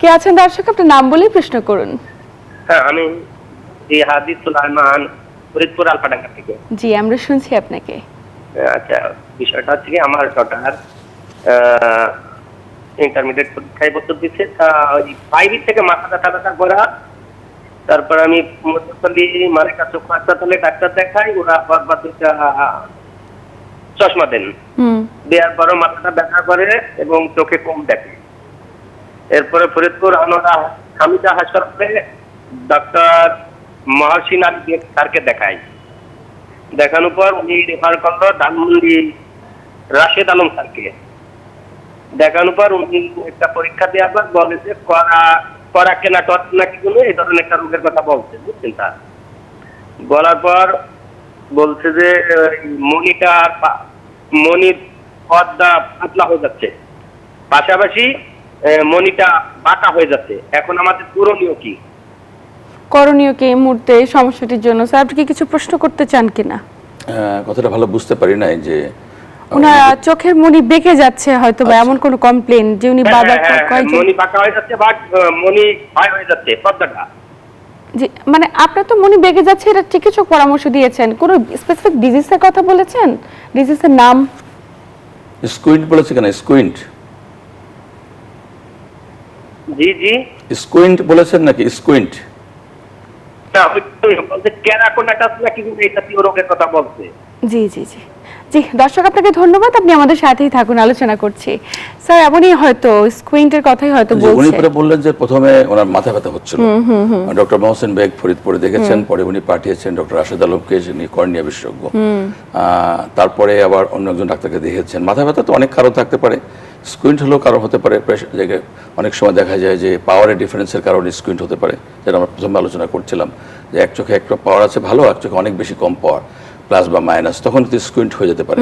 কে আছেন দর্শক? আপনার নাম বলেই প্রশ্ন করুন। হ্যাঁ, আমি জিহাদি সুলাইমান, ফরিদপুর আলফাডাঙ্গা থেকে। জি, আমরা শুনছি আপনাকে। আচ্ছা, বিষয়টা হচ্ছে কি আমার ডটার ইন্টারমিডিয়েট পরীক্ষায় বছর দিচ্ছে। তা ওই 5 থেকে মাথা ব্যথা করা, তারপর আমি মধ্যস্থলী মালিকা চক্ষু হাসপাতালে ডাক্তার দেখাই, ওরা বারবার চশমা দেন, দেওয়ার পরও মাথাটা ব্যথা করে এবং চোখে কম দেখে। এরপরে ফরিদপুর আনোয়ারা হামিদা হাসপাতালে ডাক্তার মহসিন আলী স্যারকে দেখাই, দেখানোর পর উনি রেফার করলো ধানমন্ডি রাশেদ আলম স্যারকে, দেখানোর পর উনি একটা পরীক্ষা দেওয়ার পর বলে যে করা কেনা টট নাকি কোনো এই ধরনের একটা রোগের কথা বলছে, বুঝছেন স্যার। বলার পর বলছে যে মনির পর্দা পাতলা হয়ে যাচ্ছে, পাশাপাশি মনিটা বাঁকা হয়ে যাচ্ছে। এখন আমাদের করণীয় কি? করণীয় কি এই মুহূর্তে এই সমস্যাটির জন্য? স্যার আপনি কি কিছু প্রশ্ন করতে চান কিনা? কথাটা ভালো বুঝতে পারি নাই যে ওনার চোখের মনি বেঁকে যাচ্ছে হয়তো বা এমন কোনো কমপ্লেন যে উনি বাবা মনি বাঁকা হয়ে যাচ্ছে বা মনি ক্ষয় হয়ে যাচ্ছে পর্দাটা। জি, মানে আপনার তো মনি বেঁকে যাচ্ছে, এটা চিকিৎসক পরামর্শ দিয়েছেন, কোনো স্পেসিফিক ডিজিজের কথা বলেছেন? ডিজিজের নাম? স্কুইন্ট বলেছে কেন? স্কুইন্ট জি জি স্কুইন্ট বলেছেন নাকি? স্কুইন্ট না, বলছে কেরাকোনাটাস নাকি এই জাতীয় রোগের কথা বলছে। জি জি জি জি, দর্শক আপনাকে ধন্যবাদ, আপনি আমাদের সাথেই থাকুন, আলোচনা করছি। স্যার এমনই হয়তো স্কুইন্টের কথাই হয়তো উনি বলছে। পরে বললেন যে প্রথমে ওনার মাথা ব্যথা হচ্ছিল, ডক্টর মহসিন বেগ ফরিদপুরে দেখেছেন, পরে উনি পাঠিয়েছেন ডক্টর রাশেদ আলমকে, যিনি কর্নিয়া বিশেষজ্ঞ। তারপরে আবার অন্য একজন ডাক্তারকে দেখেছেন। মাথা ব্যথা তো অনেক কারণ থাকতে পারে, স্কুইন্ট হলেও কারণ হতে পারে। অনেক সময় দেখা যায় যে পাওয়ারের ডিফারেন্সের কারণে স্কুইন্ট হতে পারে, যেটা আমরা প্রথমে আলোচনা করছিলাম যে এক চোখে একটা পাওয়ার আছে ভালো, এক চোখে অনেক বেশি কম পাওয়ার, প্লাস বা মাইনাস, তখন কিন্তু স্কুইন্ট হয়ে যেতে পারে।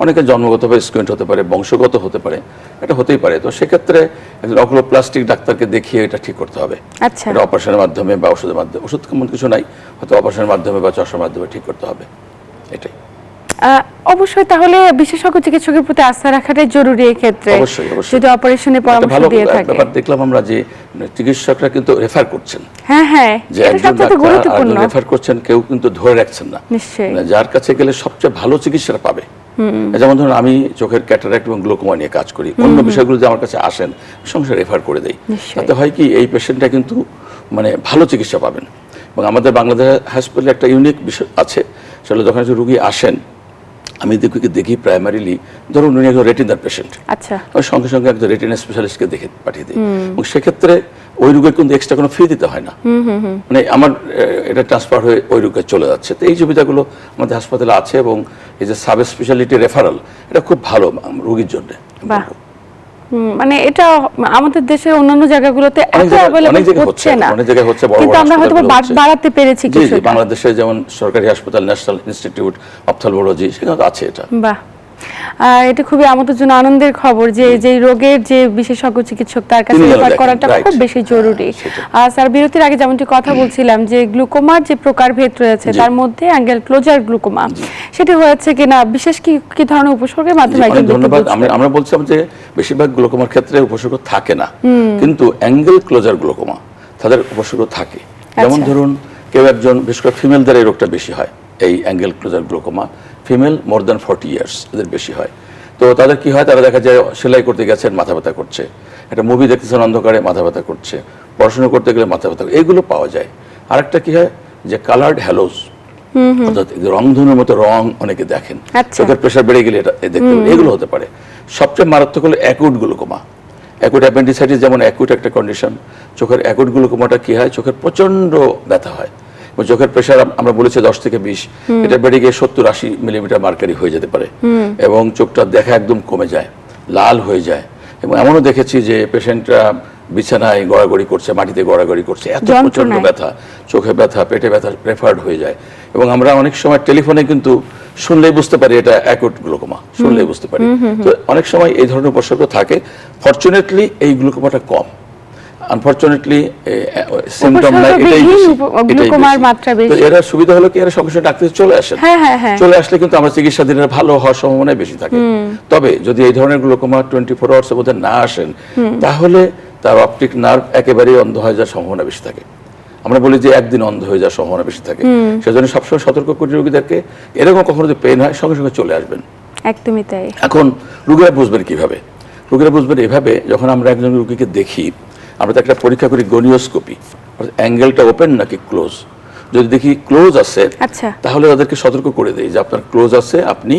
অনেকে জন্মগতভাবে স্কুইন্ট হতে পারে, বংশগত হতে পারে, এটা হতেই পারে। তো সেক্ষেত্রে একজন অকুলোপ্লাস্টিক ডাক্তারকে দেখিয়ে এটা ঠিক করতে হবে। আচ্ছা, এটা অপারেশনের মাধ্যমে বা ওষুধের মাধ্যমে, ওষুধ কেমন কিছু নাই, হয়তো অপারেশনের মাধ্যমে বা চশমার মাধ্যমে ঠিক করতে হবে, এটাই। অবশ্যই তাহলে বিশেষজ্ঞ চিকিৎসকের প্রতি আস্থা রাখাটাই জরুরি এই ক্ষেত্রে। অবশ্যই অবশ্যই যদি অপারেশনের পরামর্শ দিয়ে থাকে। ব্যাপার দেখলাম আমরা যে চিকিৎসকরা কিন্তু রেফার করছেন, হ্যাঁ হ্যাঁ, যে এটা একজন সবচেয়ে ডাক্তার গুরুত্বপূর্ণ। রেফার করছেন, কেউ কিন্তু ধরে রাখছেন না। নিশ্চয়ই। যার কাছে গেলে সবচেয়ে ভালো চিকিৎসাটা পাবে। যেমন ধরুন আমি চোখের ক্যাটারাক্ট এবং গ্লোকোমা নিয়ে কাজ করি, অন্য বিষয়গুলো যে আমার কাছে আসেন সঙ্গে রেফার করে দেই। তাতে হয় কি, এই পেশেন্টটা কিন্তু মানে ভালো চিকিৎসা পাবেন। এবং আমাদের বাংলাদেশ হাসপাতালে একটা ইউনিক বিষয় আছে, সেটা যখন একজন রুগী আসেন, আমি দেখি প্রাইমারিলি ধরুন উনি একজন রেটিনার পেশেন্ট, আচ্ছা, ওই সঙ্গে সঙ্গে একজন রেটিনা স্পেশালিস্টকে দেখে পাঠিয়ে দিই। এবং সেক্ষেত্রে ওই রোগের কিন্তু এক্সট্রা কোনো ফি দিতে হয় না, মানে আমার এটা ট্রান্সফার হয়ে ওই রোগে চলে যাচ্ছে। তো এই সুবিধাগুলো আমাদের হাসপাতালে আছে, এবং এই যে সাব স্পেশালিটি রেফারাল, এটা খুব ভালো রোগীর জন্য। বাহ, মানে এটা আমাদের দেশের অন্যান্য জায়গাগুলোতে এত অ্যাভেলেবল হচ্ছে না, অনেক জায়গায় হচ্ছে, বড় কিন্তু আমরা হয়তো বাড়াতে পেরেছি কিছু। বাংলাদেশে যেমন সরকারি হাসপাতাল, ন্যাশনাল ইনস্টিটিউট অপথলমোলজি, সেখানে তো আছে এটা। বাহ, এটা খুবই আমাদের জন্য আনন্দের খবর যে যে রোগের যে বিশেষজ্ঞ চিকিৎসক তার কাছে রেফার করাটা খুব বেশি জরুরি। স্যার বিরতির আগে যেমনটি কথা বলছিলাম যে গ্লুকোমার যে প্রকারভেদ রয়েছে তার মধ্যে অ্যাঙ্গেল ক্লোজার গ্লুকোমা, সেটি হয়েছে কিনা, বিশেষ কি ধরনের উপসর্গের মাধ্যমে? ধন্যবাদ। আমরা বলছিলাম যে বেশিরভাগ গ্লুকোমার ক্ষেত্রে উপসর্গ থাকে না, কিন্তু অ্যাঙ্গেল ক্লোজার গ্লুকোমা তাদের উপসর্গ থাকে। যেমন ধরুন কেউ একজন, বিশেষ করে ফিমেলদের এই রোগটা বেশি হয়, এই angle closure glaucoma, female more than 40 years এদের বেশি হয়। তো তাদের কি হয়, তারা দেখা যায় সেলাই করতে গেছেন মাথা ব্যথা করছে, একটা মুভি দেখতেছেন অন্ধকারে মাথা ব্যথা করছে, পড়াশোনা করতে গেলে মাথা ব্যথা, এইগুলো পাওয়া যায়। আরেকটা কি হয় যে কালার্ড হ্যালোজ, অর্থাৎ রংধনুর মতো রং অনেকে দেখেন, চোখের প্রেশার বেড়ে গেলে এটা দেখতে পারে, এগুলো হতে পারে। সবচেয়ে মারাত্মক হলো অ্যাকুট গ্লুকোমা। অ্যাকুট অ্যাপেন্ডিসাইটিস যেমন অ্যাকুট একটা কন্ডিশন, চোখের অ্যাকুট গ্লুকোমাটা কি হয়, চোখের প্রচন্ড ব্যথা হয়, চোখের প্রেশার আমরা বলেছি 10 থেকে 20, এটা বেড়ে গিয়ে 70-80 মিলিমিটার মার্কারি হয়ে যেতে পারে, এবং চোখটা দেখা একদম কমে যায়, লাল হয়ে যায়। এবং এমনও দেখেছি যে পেশেন্টরা বিছানায় গড়াগড়ি করছে, মাটিতে গড়াগড়ি করছে, এত প্রচন্ড ব্যথা, চোখে ব্যথা, পেটে ব্যথা, রেফার্ড হয়ে যায়। এবং আমরা অনেক সময় টেলিফোনে কিন্তু শুনলেই বুঝতে পারি এটা অ্যাকুট গ্লুকোমা, শুনলেই বুঝতে পারি। তো অনেক সময় এই ধরনের উপসর্গ থাকে। ফরচুনেটলি এই গ্লুকোমাটা কম, আনফরচুনেটলি সিম্পটম নাই, এটাই গ্লুকোমার মাত্রা বেশি। তো এর সুবিধা হলো কি, এর সঙ্গে সঙ্গে ডাক্তার চলে আসেন, চলে আসলে কিন্তু আমরা চিকিৎসা দিনের ভালো হওয়ার সম্ভাবনা বেশি থাকে। তবে যদি এই ধরনের গ্লুকোমা 24 আওয়ার্সের মধ্যে না আসেন, তাহলে তার অপটিক নার্ভ একেবারেই অন্ধ হয়ে যাওয়ার সম্ভাবনা বেশি থাকে। আমরা বলি যে একদিন অন্ধ হয়ে যাওয়ার সম্ভাবনা বেশি থাকে। সেজন্য সবসময় সতর্ক করি রোগীদেরকে, এরকম কখনো যদি পেইন হয় সঙ্গে সঙ্গে চলে আসবেন। একদমই তাই। এখন রোগীরা বুঝবেন কিভাবে? রোগীরা বুঝবেন এভাবে, যখন আমরা একজন রোগীকে দেখি আমরা তো একটা পরীক্ষা করি গনিওস্কোপি, অ্যাঙ্গেলটা ওপেন নাকি ক্লোজ। যদি দেখি ক্লোজ আছে আচ্ছা। তাহলে তাদেরকে সতর্ক করে দেই যে আপনার ক্লোজ আছে, আপনি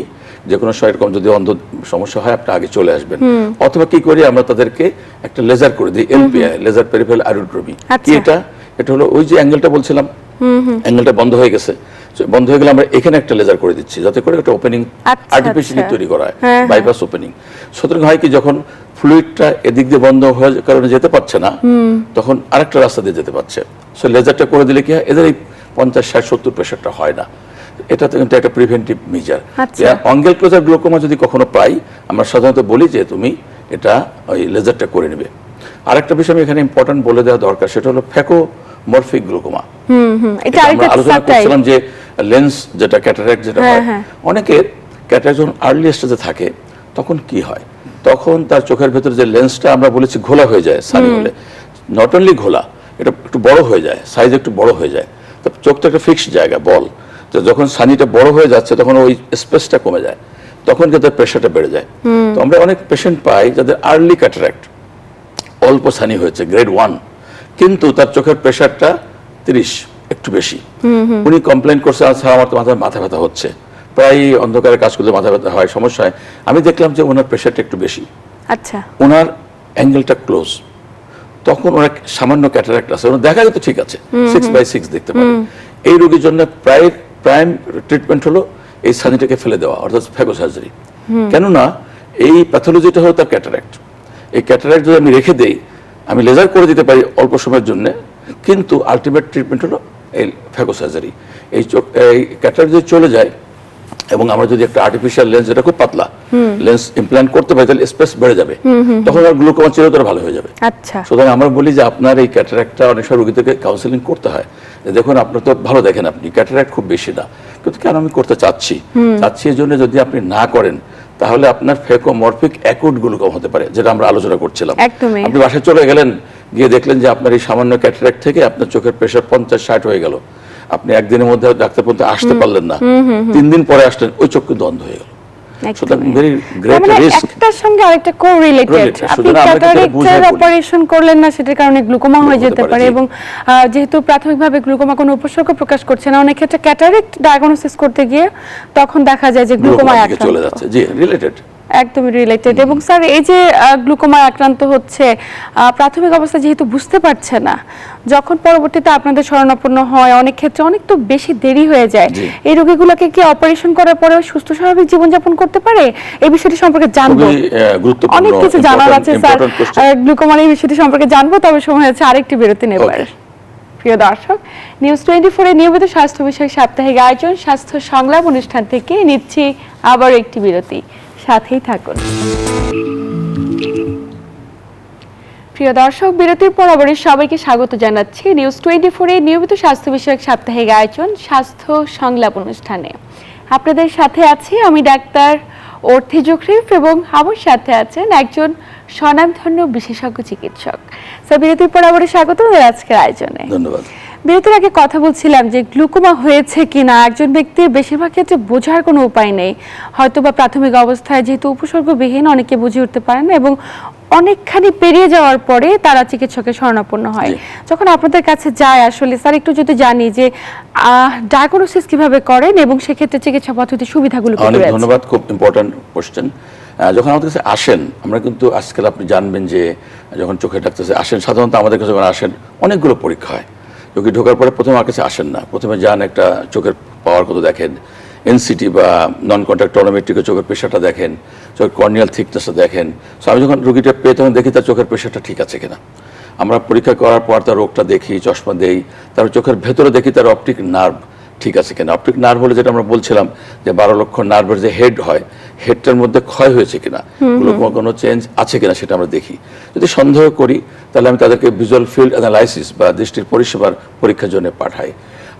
যে কোনো এরকম যদি অন্ধ সমস্যা হয় আপনি আগে চলে আসবেন। অথবা কি করি আমরা তাদেরকে একটা লেজার করে দিই, এলপিআই, লেজার পেরিফেরাল আইরোড্রোমি। কি এটা? এটা হলো ওই যে অ্যাঙ্গেলটা বলছিলাম, অ্যাঙ্গেলটা বন্ধ হয়ে গেছে, বন্ধ হয়ে গেলে আমরা এখানে একটা লেজার করে দিচ্ছি যাতে করে একটা ওপেনিং আর্টিফিশিয়ালি তৈরি করা হয়, বাইপাস ওপেনিং। সুতরাং হয় কি, যখন ফ্লুইডটা এদিক দিয়ে বন্ধ হওয়ার কারণে যেতে পারছে না, তখন আরেকটা রাস্তা দিয়ে যেতে পারছে। সো লেজারটা করে দিলে কি হয়, এদের এই 50, 60, 70 প্রেশারটা হয় না। এটা তো কিন্তু একটা প্রিভেন্টিভ মেজার। অঙ্গেল ক্লোজার গ্লুকোমা যদি কখনো পাই, আমরা সাধারণত বলি যে তুমি এটা ওই লেজারটা করে নেবে। আরেকটা বিষয় আমি এখানে ইম্পর্টেন্ট বলে দেওয়া দরকার, সেটা হলো ফ্যাকোমরফিক গ্লুকোমা। এটা আমরা আলোচনা করছিলাম যে লেন্স যেটা ক্যাটারাক্ট যেটা হয়, অনেকের ক্যাটারাক্ট যখন আর্লি স্টেজে থাকে তখন কি হয়, তখন তার চোখের ভেতরে যে লেন্সটা আমরা বলেছি ঘোলা হয়ে যায় সানি হলে, নট অনলি ঘোলা, এটা একটু বড় হয়ে যায়, সাইজ একটু বড় হয়ে যায়। তো চোখ তো একটা ফিক্সড জায়গা, বল, তো যখন সানিটা বড় হয়ে যাচ্ছে তখন ওই স্পেসটা কমে যায়, তখন কিন্তু প্রেশারটা বেড়ে যায়। তো আমরা অনেক পেশেন্ট পাই যাদের আর্লি ক্যাটারাক্ট, অল্প সানি হয়েছে, গ্রেড 1, কিন্তু তার চোখের প্রেশারটা 30, একটু বেশি। উনি কমপ্লেন করছে, আচ্ছা আমার তো মাথা ব্যথা হচ্ছে, প্রায় অন্ধকারে কাজ করলে মাথা ব্যথা হয়, সমস্যা হয়। আমি দেখলাম যে ওনার প্রেশারটা একটু বেশি, আচ্ছা, ওনার অ্যাঙ্গেলটা ক্লোজ, তখন ওনার সামান্য ক্যাটারাক্ট আছে, ওনার দেখা যেত ঠিক আছে, 6/6 দেখতে পারেন। এই রোগীর জন্য প্রাইম ট্রিটমেন্ট হলো এই সানিটাকে ফেলে দেওয়া, অর্থাৎ ফ্যাগো সার্জারি। কেননা এই প্যাথোলজিটা হলো তার ক্যাটারাক্ট। এই ক্যাটারাক্ট যদি আমি রেখে দেই, আমি লেজার করে দিতে পারি অল্প সময়ের জন্য, কিন্তু আলটিমেট ট্রিটমেন্ট হলো এই ফ্যাগো সার্জারি। এই ক্যাটারাক্ট যদি চলে যায় এবং আমরা যদি একটা আর্টিফিশিয়াল লেন্স, যেটা খুব পাতলা লেন্স ইমপ্ল্যান্ট করতে পারি, তাহলে স্পেস বেড়ে যাবে, তখন আর গ্লুকোমা চিরতরে ভালো হয়ে যাবে। আচ্ছা, সুতরাং আমরা বলি যে আপনার এই ক্যাটারাক্টটা অনেক সময় রোগীদেরকে কাউন্সেলিং করতে হয়, দেখুন আপনার তো ভালো দেখেন, আপনি ক্যাটারাক্ট খুব বেশি না, কিন্তু কেন আমি করতে চাচ্ছি এই জন্য যদি আপনি না করেন তাহলে আপনার ফ্যাকোমরফিক অ্যাকুট গ্লুকোমা হতে পারে, যেটা আমরা আলোচনা করছিলাম। আপনি বাসায় চলে গেলেন, গিয়ে দেখলেন যে আপনার এই সামান্য ক্যাটারাক্ট থেকে আপনার চোখের প্রেশার 50-60 হয়ে গেল, আপনি একদিনের মধ্যে ডাক্তার পর্যন্ত আসতে পারলেন না, 3 দিন পরে আসলেন, ওই চোখ কিন্তু অন্ধ হয়ে গেল। একটার সঙ্গে আরেকটা কোরিলেটেড। আপনি ক্যাটারাক্টের অপারেশন করলেন না, সেটার কারণে গ্লুকোমা হয়ে যেতে পারে, এবং যেহেতু প্রাথমিকভাবে গ্লুকোমা কোনো উপসর্গ প্রকাশ করছে না, অনেক ক্ষেত্রে ক্যাটারাক্ট ডায়াগনোসিস করতে গিয়ে তখন দেখা যায় যে গ্লুকোমা চলে যাচ্ছে। জি, রিলেটেড, একদমই রিলেটেড। এবং স্যার, এই যে গ্লুকোমায় আক্রান্ত হচ্ছে, প্রাথমিক অবস্থায় যেহেতু বুঝতে পারছে না, যখন পরবর্তীতে আপনাদের শরণাপন্ন হয়, অনেক ক্ষেত্রে অনেক তো বেশি দেরি হয়ে যায়, এই রোগীগুলোকে কি অপারেশন করার পরেও সুস্থ স্বাভাবিক জীবনযাপন করতে পারে? এই বিষয়টি সম্পর্কে জানবো, অনেক কিছু জানার আছে স্যার গ্লুকোমার এই বিষয়টি সম্পর্কে জানবো, তবে সময় হচ্ছে আরেকটি বিরতি নেবার। প্রিয় দর্শক, নিউজ 24 এর নিয়মিত স্বাস্থ্য বিষয়ক সাপ্তাহিক আয়োজন স্বাস্থ্য সংলাপ অনুষ্ঠান থেকে নিচ্ছি আবার একটি বিরতি, সাথেই থাকুন। প্রিয় দর্শক, বিরতির পর আবারও সবাইকে স্বাগত জানাচ্ছি নিউজ 24 এর নিয়মিত স্বাস্থ্য বিষয়ক সাপ্তাহিক আয়োজন স্বাস্থ্য সংলাপ অনুষ্ঠানে। আপনাদের সাথে আছি আমি ডাক্তার অর্থি জোখরিফ, এবং আমার সাথে আছেন একজন স্বনামধন্য বিশেষজ্ঞ চিকিৎসক। স্যার, বিরতির পর আবারও স্বাগত আজকের আয়োজনে। ধন্যবাদ। বিরতির আগে কথা বলছিলাম যে গ্লুকোমা হয়েছে কিনা একজন ব্যক্তির বেশিরভাগ ক্ষেত্রে বোঝার কোনো উপায় নেই, হয়তো বা প্রাথমিক অবস্থায় যেহেতু উপসর্গবিহীন অনেকে বুঝে উঠতে পারেন, এবং অনেকখানি পেরিয়ে যাওয়ার পরে তারা চিকিৎসকের শরণাপন্ন হয়। যখন আপনাদের কাছে যায়, আসলে স্যার একটু যদি জানি যে ডায়াগনোসিস কিভাবে করেন এবং সেক্ষেত্রে চিকিৎসা পদ্ধতির সুবিধাগুলো কি রয়েছে? অনেক ধন্যবাদ, খুব ইম্পর্টেন্ট কোশ্চেন। যখন আমাদের কাছে আসেন, আমরা কিন্তু আজকাল আপনি জানবেন যে যখন চোখের ডাক্তার আসেন, সাধারণত আমাদের কাছে যখন আসেন অনেকগুলো পরীক্ষা হয়। রোগী ঢোকার পরে প্রথমে আমার কাছে আসেন না, প্রথমে যান একটা চোখের পাওয়ার কত দেখেন, এনসিটি বা নন কন্ট্যাক্ট টোনোমেট্রিকে চোখের প্রেশারটা দেখেন, চোখের কর্নিয়াল থিকনেসটা দেখেন। সো আমি যখন রোগীটা পেয়ে তখন দেখি তার চোখের প্রেশারটা ঠিক আছে কিনা। আমরা পরীক্ষা করার পর তার রোগটা দেখি, চশমা দেই, তার চোখের ভেতরে দেখি তার অপটিক নার্ভ ঠিক আছে কিনা। অপটিক নার্ভ হলে যেটা আমরা বলছিলাম যে 12 লক্ষ নার্ভের যে হেড হয়, হেডটার মধ্যে ক্ষয় হয়েছে কিনা, কোনো চেঞ্জ আছে কিনা সেটা আমরা দেখি। যদি সন্দেহ করি তাহলে আমি তাদেরকে ভিজুয়াল ফিল্ড অ্যানালাইসিস বা দৃষ্টির পরিষেবার পরীক্ষার জন্য পাঠাই।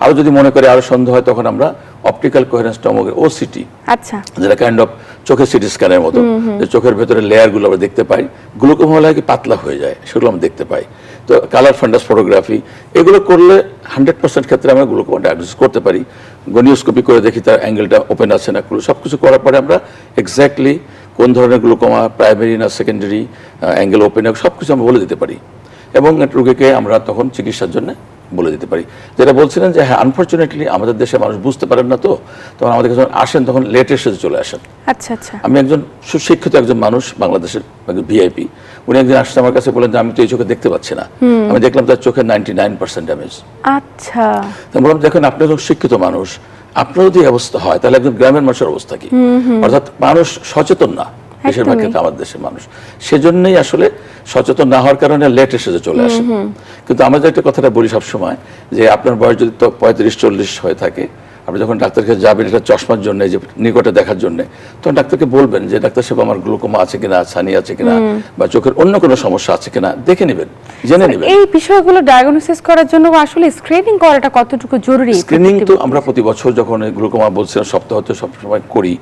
আরও যদি মনে করে আরও সন্দেহ হয় তখন আমরা অপটিক্যাল কোহেরেন্স টমোগ্রাফি, ওসিটি, আচ্ছা, যেটা কাইন্ড অফ চোখের সিটি স্ক্যানের মতো, যে চোখের ভেতরে লেয়ারগুলো আমরা দেখতে পাই, গ্লুকোমা হলে কি পাতলা হয়ে যায় সেগুলো আমরা দেখতে পাই। তো কালার ফান্ডাস ফটোগ্রাফি এগুলো করলে 100% ক্ষেত্রে আমরা গ্লুকোমা ডায়াগনোসিস করতে পারি। গনিওস্কোপি করে দেখি তার অ্যাঙ্গেলটা ওপেন আছে না, সব কিছু করার পরে আমরা এক্স্যাক্টলি কোন ধরনের গ্লুকোমা, প্রাইমারি না সেকেন্ডারি, অ্যাঙ্গেল ওপেন, সব কিছু আমরা বলে দিতে পারি এবং রোগীকে আমরা তখন চিকিৎসার জন্য বলে দিতে পারি। যেটা বলছিলেন যে হ্যাঁ, আনফর্চুনেটলি আমাদের দেশে মানুষ বুঝতে পারেন না, তো তখন আমাদের কাছে যখন আসেন তখন লেটের সাথে চলে আসেন। আচ্ছা আচ্ছা। আমি একজন সুশিক্ষিত একজন মানুষ, বাংলাদেশের ভিআইপি, উনি একদিন আসছে আমার কাছে, বলেন যে আমি তো এই চোখে দেখতে পাচ্ছি না। আমি দেখলাম তার চোখে 99% ড্যামেজ। আচ্ছা। তো বললাম দেখেন, আপনি একজন শিক্ষিত মানুষ, আপনার যদি এই অবস্থা হয় তাহলে একজন গ্রামের মানুষের অবস্থা কি? অর্থাৎ মানুষ সচেতন না বেশিরভাগ ক্ষেত্রে আমাদের দেশের মানুষ, সেজন্যই আসলে সচেতন না হওয়ার কারণে লেট এসে চলে আসে। কিন্তু আমরা যে একটা কথাটা বলি সবসময়, যে আপনার বয়স যদি 35-40 হয়ে থাকে, আপনি যখন ডাক্তারকে যাবেন এটা চশমার জন্য, যে নিকটে দেখার জন্য, তখন ডাক্তারকে বলবেন যে ডাক্তার সাহেব আমার গ্লুকোমা আছে কিনা, ছানি আছে কিনা, বা চোখের অন্য কোনো সমস্যা আছে কিনা দেখে নেবেন, জেনে নেবেন। এই বিষয়গুলো ডায়াগনোসিস করার জন্য আসলে স্ক্রিনিং করাটা কতটুকু জরুরি? স্ক্রিনিং তো আমরা প্রতি বছর যখন গ্লুকোমা বলছিলাম সপ্তাহে সবসময় করি।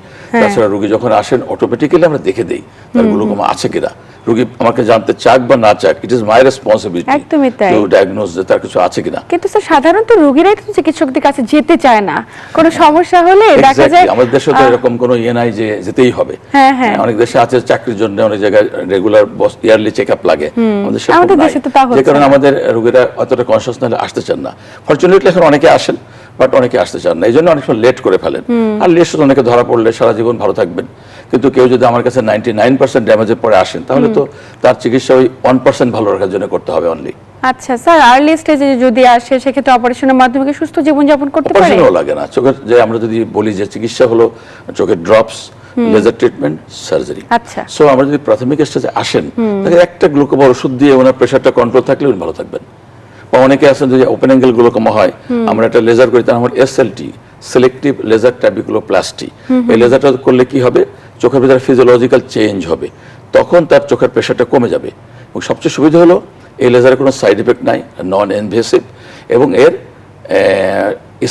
তাছাড়া রোগী যখন আসেন অটোমেটিক্যালি আমরা দেখে দেই তার গ্লুকোমা আছে কিনা। রোগী আমাকে জানতে চাক বা না চাক, ইট ইজ মাই রেসপন্সিবিলিটি একদমই তাই, টু ডায়াগনোজ যে তার কিছু আছে কিনা। কিন্তু স্যার সাধারণত রোগীরাই তো চিকিৎসকদের কাছে যেতে চায় না, কোনো সমস্যা হলে দেখা যায়। আমাদের দেশে তো এরকম কোনো ইয়ে নাই যে যেতেই হবে। অনেক দেশে আছে চাকরির জন্য অনেক জায়গায় রেগুলার ইয়ারলি চেকআপ লাগে, আমাদের দেশে তো তা হচ্ছে না। যে কারণে আমাদের রোগীরা অতটা কনসিয়াস না হলে আসতে চান না। ফরচুনেটলি এখন অনেকে আসেন, বাট অনেকে আসতে চান না, এই জন্য অনেক সময় লেট করে ফেলেন। আর লেট অনেকে ধরা পড়লে সারা জীবন ভালো থাকবেন, কিন্তু কেউ যদি আমার কাছে 99% ড্যামেজের পরে আসেন, তাহলে তো তার চিকিৎসা ওই 1% ভালো রাখার জন্য করতে হবে অনলি। আচ্ছা স্যার, আর্লি স্টেজে যদি আসে সেক্ষেত্রে অপারেশনের মাধ্যমে কি সুস্থ জীবনযাপন করতে পারে? অপারেশনও লাগে না। চোখের যে আমরা যদি বলি যে চিকিৎসা হলো চোখের ড্রপস, লেজার ট্রিটমেন্ট, সার্জারি। আচ্ছা। সো আমরা যদি প্রাথমিক স্টেজে আসেন, তাহলে একটা গ্লুকোমা ওষুধ দিয়ে ওনার প্রেশারটা কন্ট্রোল থাকলে উনি ভালো থাকবেন। বা অনেকে আছেন যদি ওপেন অ্যাঙ্গেল গ্লুকোমা হয়, আমরা একটা লেজার করি, তার আমার এসএলটি, সিলেক্টিভ লেজার ট্যাবিকুলোপ্লাস্টি। এই লেজারটা করলে কি হবে, চোখের ভিতরে ফিজিওলজিক্যাল চেঞ্জ হবে, তখন তার চোখের প্রেশারটা কমে যাবে। এবং সবচেয়ে সুবিধা হলো এই লেজারের কোনো সাইড এফেক্ট নাই, নন ইনভেসিভ, এবং এর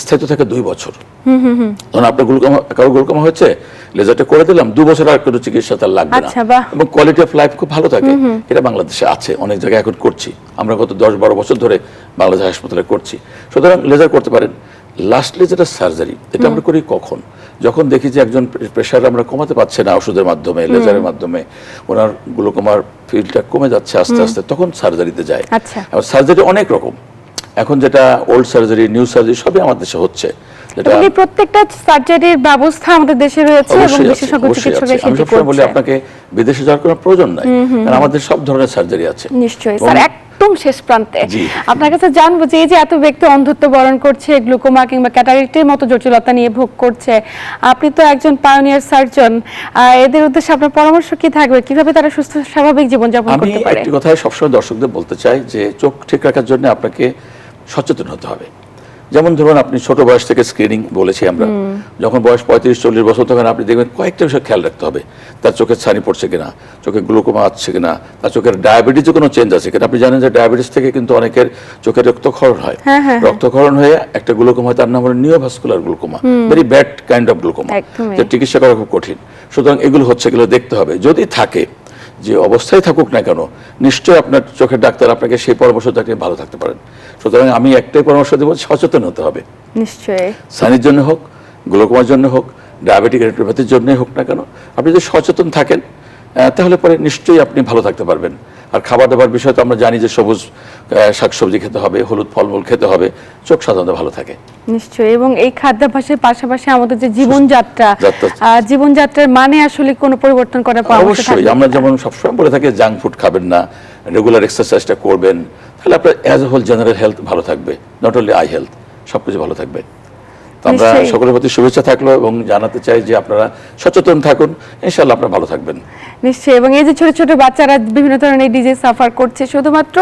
স্থায়িত্ব থাকে 2 বছর। ধরুন আপনার কারো গ্লুকোমা হয়েছে, লেজারটা করে দিলাম, 2 বছর আর কোনো চিকিৎসা তার লাগবে না, এবং কোয়ালিটি অফ লাইফ খুব ভালো থাকে। এটা বাংলাদেশে আছে, অনেক জায়গায় এখন করছি আমরা, গত 10-12 বছর ধরে বাংলাদেশ হাসপাতালে করছি। সুতরাং লেজার করতে পারেন। লাস্টলি যেটা সার্জারি, এটা আমরা করি কখন, যখন দেখি যে একজন প্রেশার আমরা কমাতে পারছে না ওষুধের মাধ্যমে, লেজারের মাধ্যমে, ওনার গ্লুকোমার ফিল্ডটা কমে যাচ্ছে আস্তে আস্তে, তখন সার্জারিতে যায়। আর সার্জারি অনেক রকম, এখন যেটা ওল্ড সার্জারি, নিউ সার্জারি সবই আমাদের দেশে হচ্ছে। প্রত্যেকটা সার্জারির ব্যবস্থা আমাদের দেশে রয়েছে এবং বিশেষজ্ঞ চিকিৎসকের সেটি করছে। বলি আপনাকে বিদেশে যাওয়ার কোনো প্রয়োজন নাই, কারণ আমাদের সব ধরনের সার্জারি আছে। নিশ্চয়ই স্যার, একদম শেষ প্রান্তে আপনার কাছে জানবো যে এই যে এত ব্যক্তি অন্ধত্ব বরণ করছে, গ্লুকোমা কিংবা ক্যাটারাক্টের মতো জটিলতা নিয়ে ভোগ করছে, আপনি তো একজন পায়োনিয়ার সার্জন, এদের উদ্দেশ্যে আপনার পরামর্শ কি থাকবে, কিভাবে তারা সুস্থ স্বাভাবিক জীবনযাপন করতে পারে? আমি একটি কথাই সবসময় দর্শকদের বলতে চাই যে চোখ ঠিক রাখার জন্য আপনাকে সচেতন হতে হবে। যেমন ধরুন আপনি ছোট বয়স থেকে স্ক্রিনিং বলেছি আমরা, যখন বয়স 35-40 বছর তখন আপনি দেখবেন কয়েকটা বিষয় খেয়াল রাখতে হবে। তার চোখের ছানি পড়ছে কিনা, চোখে গ্লুকোমা আছে কিনা, তার চোখের ডায়াবেটিসে কোনো চেঞ্জ আছে কিনা। আপনি জানেন যে ডায়াবেটিস থেকে কিন্তু অনেকের চোখের রক্তক্ষরণ হয়, রক্তক্ষরণ হয়ে একটা গ্লুকোমা, তার নাম হলো neovascular glaucoma, very bad kind of glaucoma, যে চিকিৎসা করা খুব কঠিন। সুতরাং এগুলো হচ্ছে, এগুলো দেখতে হবে। যদি থাকে, যে অবস্থায় থাকুক না কেন, নিশ্চয়ই আপনার চোখের ডাক্তার আপনাকে সেই পরামর্শ থাকলে ভালো থাকতে পারেন। সুতরাং আমি একটাই পরামর্শ দেবো, সচেতন হতে হবে। নিশ্চয়ই সানির জন্য হোক, গ্লুকোমার জন্য হোক, ডায়াবেটিক রেটিনোপ্যাথির জন্যই হোক না কেন, আপনি যদি সচেতন থাকেন তাহলে পরে নিশ্চয়ই আপনি ভালো থাকতে পারবেন। আর খাবার দাবার বিষয় তো আমরা জানি যে সবুজ শাকসবজি খেতে হবে, হলুদ ফলমূল খেতে হবে, চোখ সাধারণত ভালো থাকে। নিশ্চয়ই। এবং এই খাদ্যাভ্যাসের পাশাপাশি আমাদের যে জীবনযাত্রার মানে আসলে কোনো পরিবর্তন করার পরামর্শ থাকবে? অবশ্যই। আমরা যেমন সবসময় বলে থাকি জাঙ্ক ফুড খাবেন না, রেগুলার এক্সারসাইজটা করবেন, তাহলে আপনার as a whole general health ভালো থাকবে, নট অনলি আই হেলথ, সবকিছু ভালো থাকবে। আমরা সকলের প্রতি শুভেচ্ছা থাকলো এবং জানাতে চাই যে আপনারা সচেতন থাকুন, ইনশাআল্লাহ আপনারা ভালো থাকবেন। নিশ্চয়ই। এবং এই যে ছোট ছোট বাচ্চারা বিভিন্ন ধরনের ডিজিজ সাফার করছে, শুধুমাত্র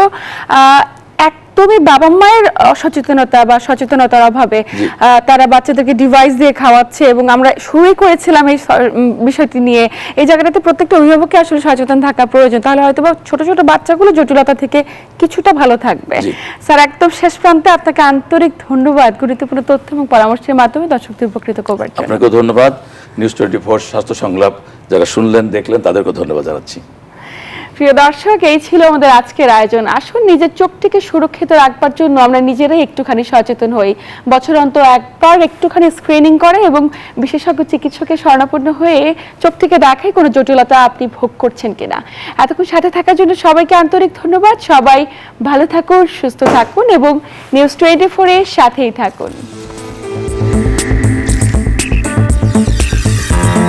একদমই বাবা মায়ের অসচেতনতা বা সচেতনতার অভাবে তারা বাচ্চাদেরকে ডিভাইস দিয়ে খাওয়াচ্ছে, এবং আমরা শুরুই করেছিলাম এই বিষয়টি নিয়ে। এই জায়গাটাতে প্রত্যেকটা অভিভাবককে আসলে সচেতন থাকা প্রয়োজন, তাহলে হয়তো বা ছোট ছোট বাচ্চাগুলো জটিলতা থেকে কিছুটা ভালো থাকবে। স্যার, একদম শেষ প্রান্তে আপনাকে আন্তরিক ধন্যবাদ গুরুত্বপূর্ণ তথ্য এবং পরামর্শের মাধ্যমে দর্শকদের উপকৃত করবার জন্য। আপনাকে ধন্যবাদ। নিউজ 24 স্বাস্থ্য সংলাপ যারা শুনলেন দেখলেন তাদেরকে ধন্যবাদ জানাচ্ছি। প্রিয় দর্শক, এই ছিল আমাদের আজকের আয়োজন। আসুন নিজের চোখটিকে সুরক্ষিত রাখবার জন্য আমরা নিজেরাই একটুখানি সচেতন হই। বছর অন্তর একবার একটুখানি স্ক্রিনিং করে এবং বিশেষজ্ঞ চিকিৎসকের শরণাপন্ন হয়ে চোখটিকে দেখাই কোনো জটিলতা আপনি ভোগ করছেন কিনা। এতক্ষণ সাথে থাকার জন্য সবাইকে আন্তরিক ধন্যবাদ। সবাই ভালো থাকুন, সুস্থ থাকুন এবং নিউজ 24 এর সাথেই থাকুন।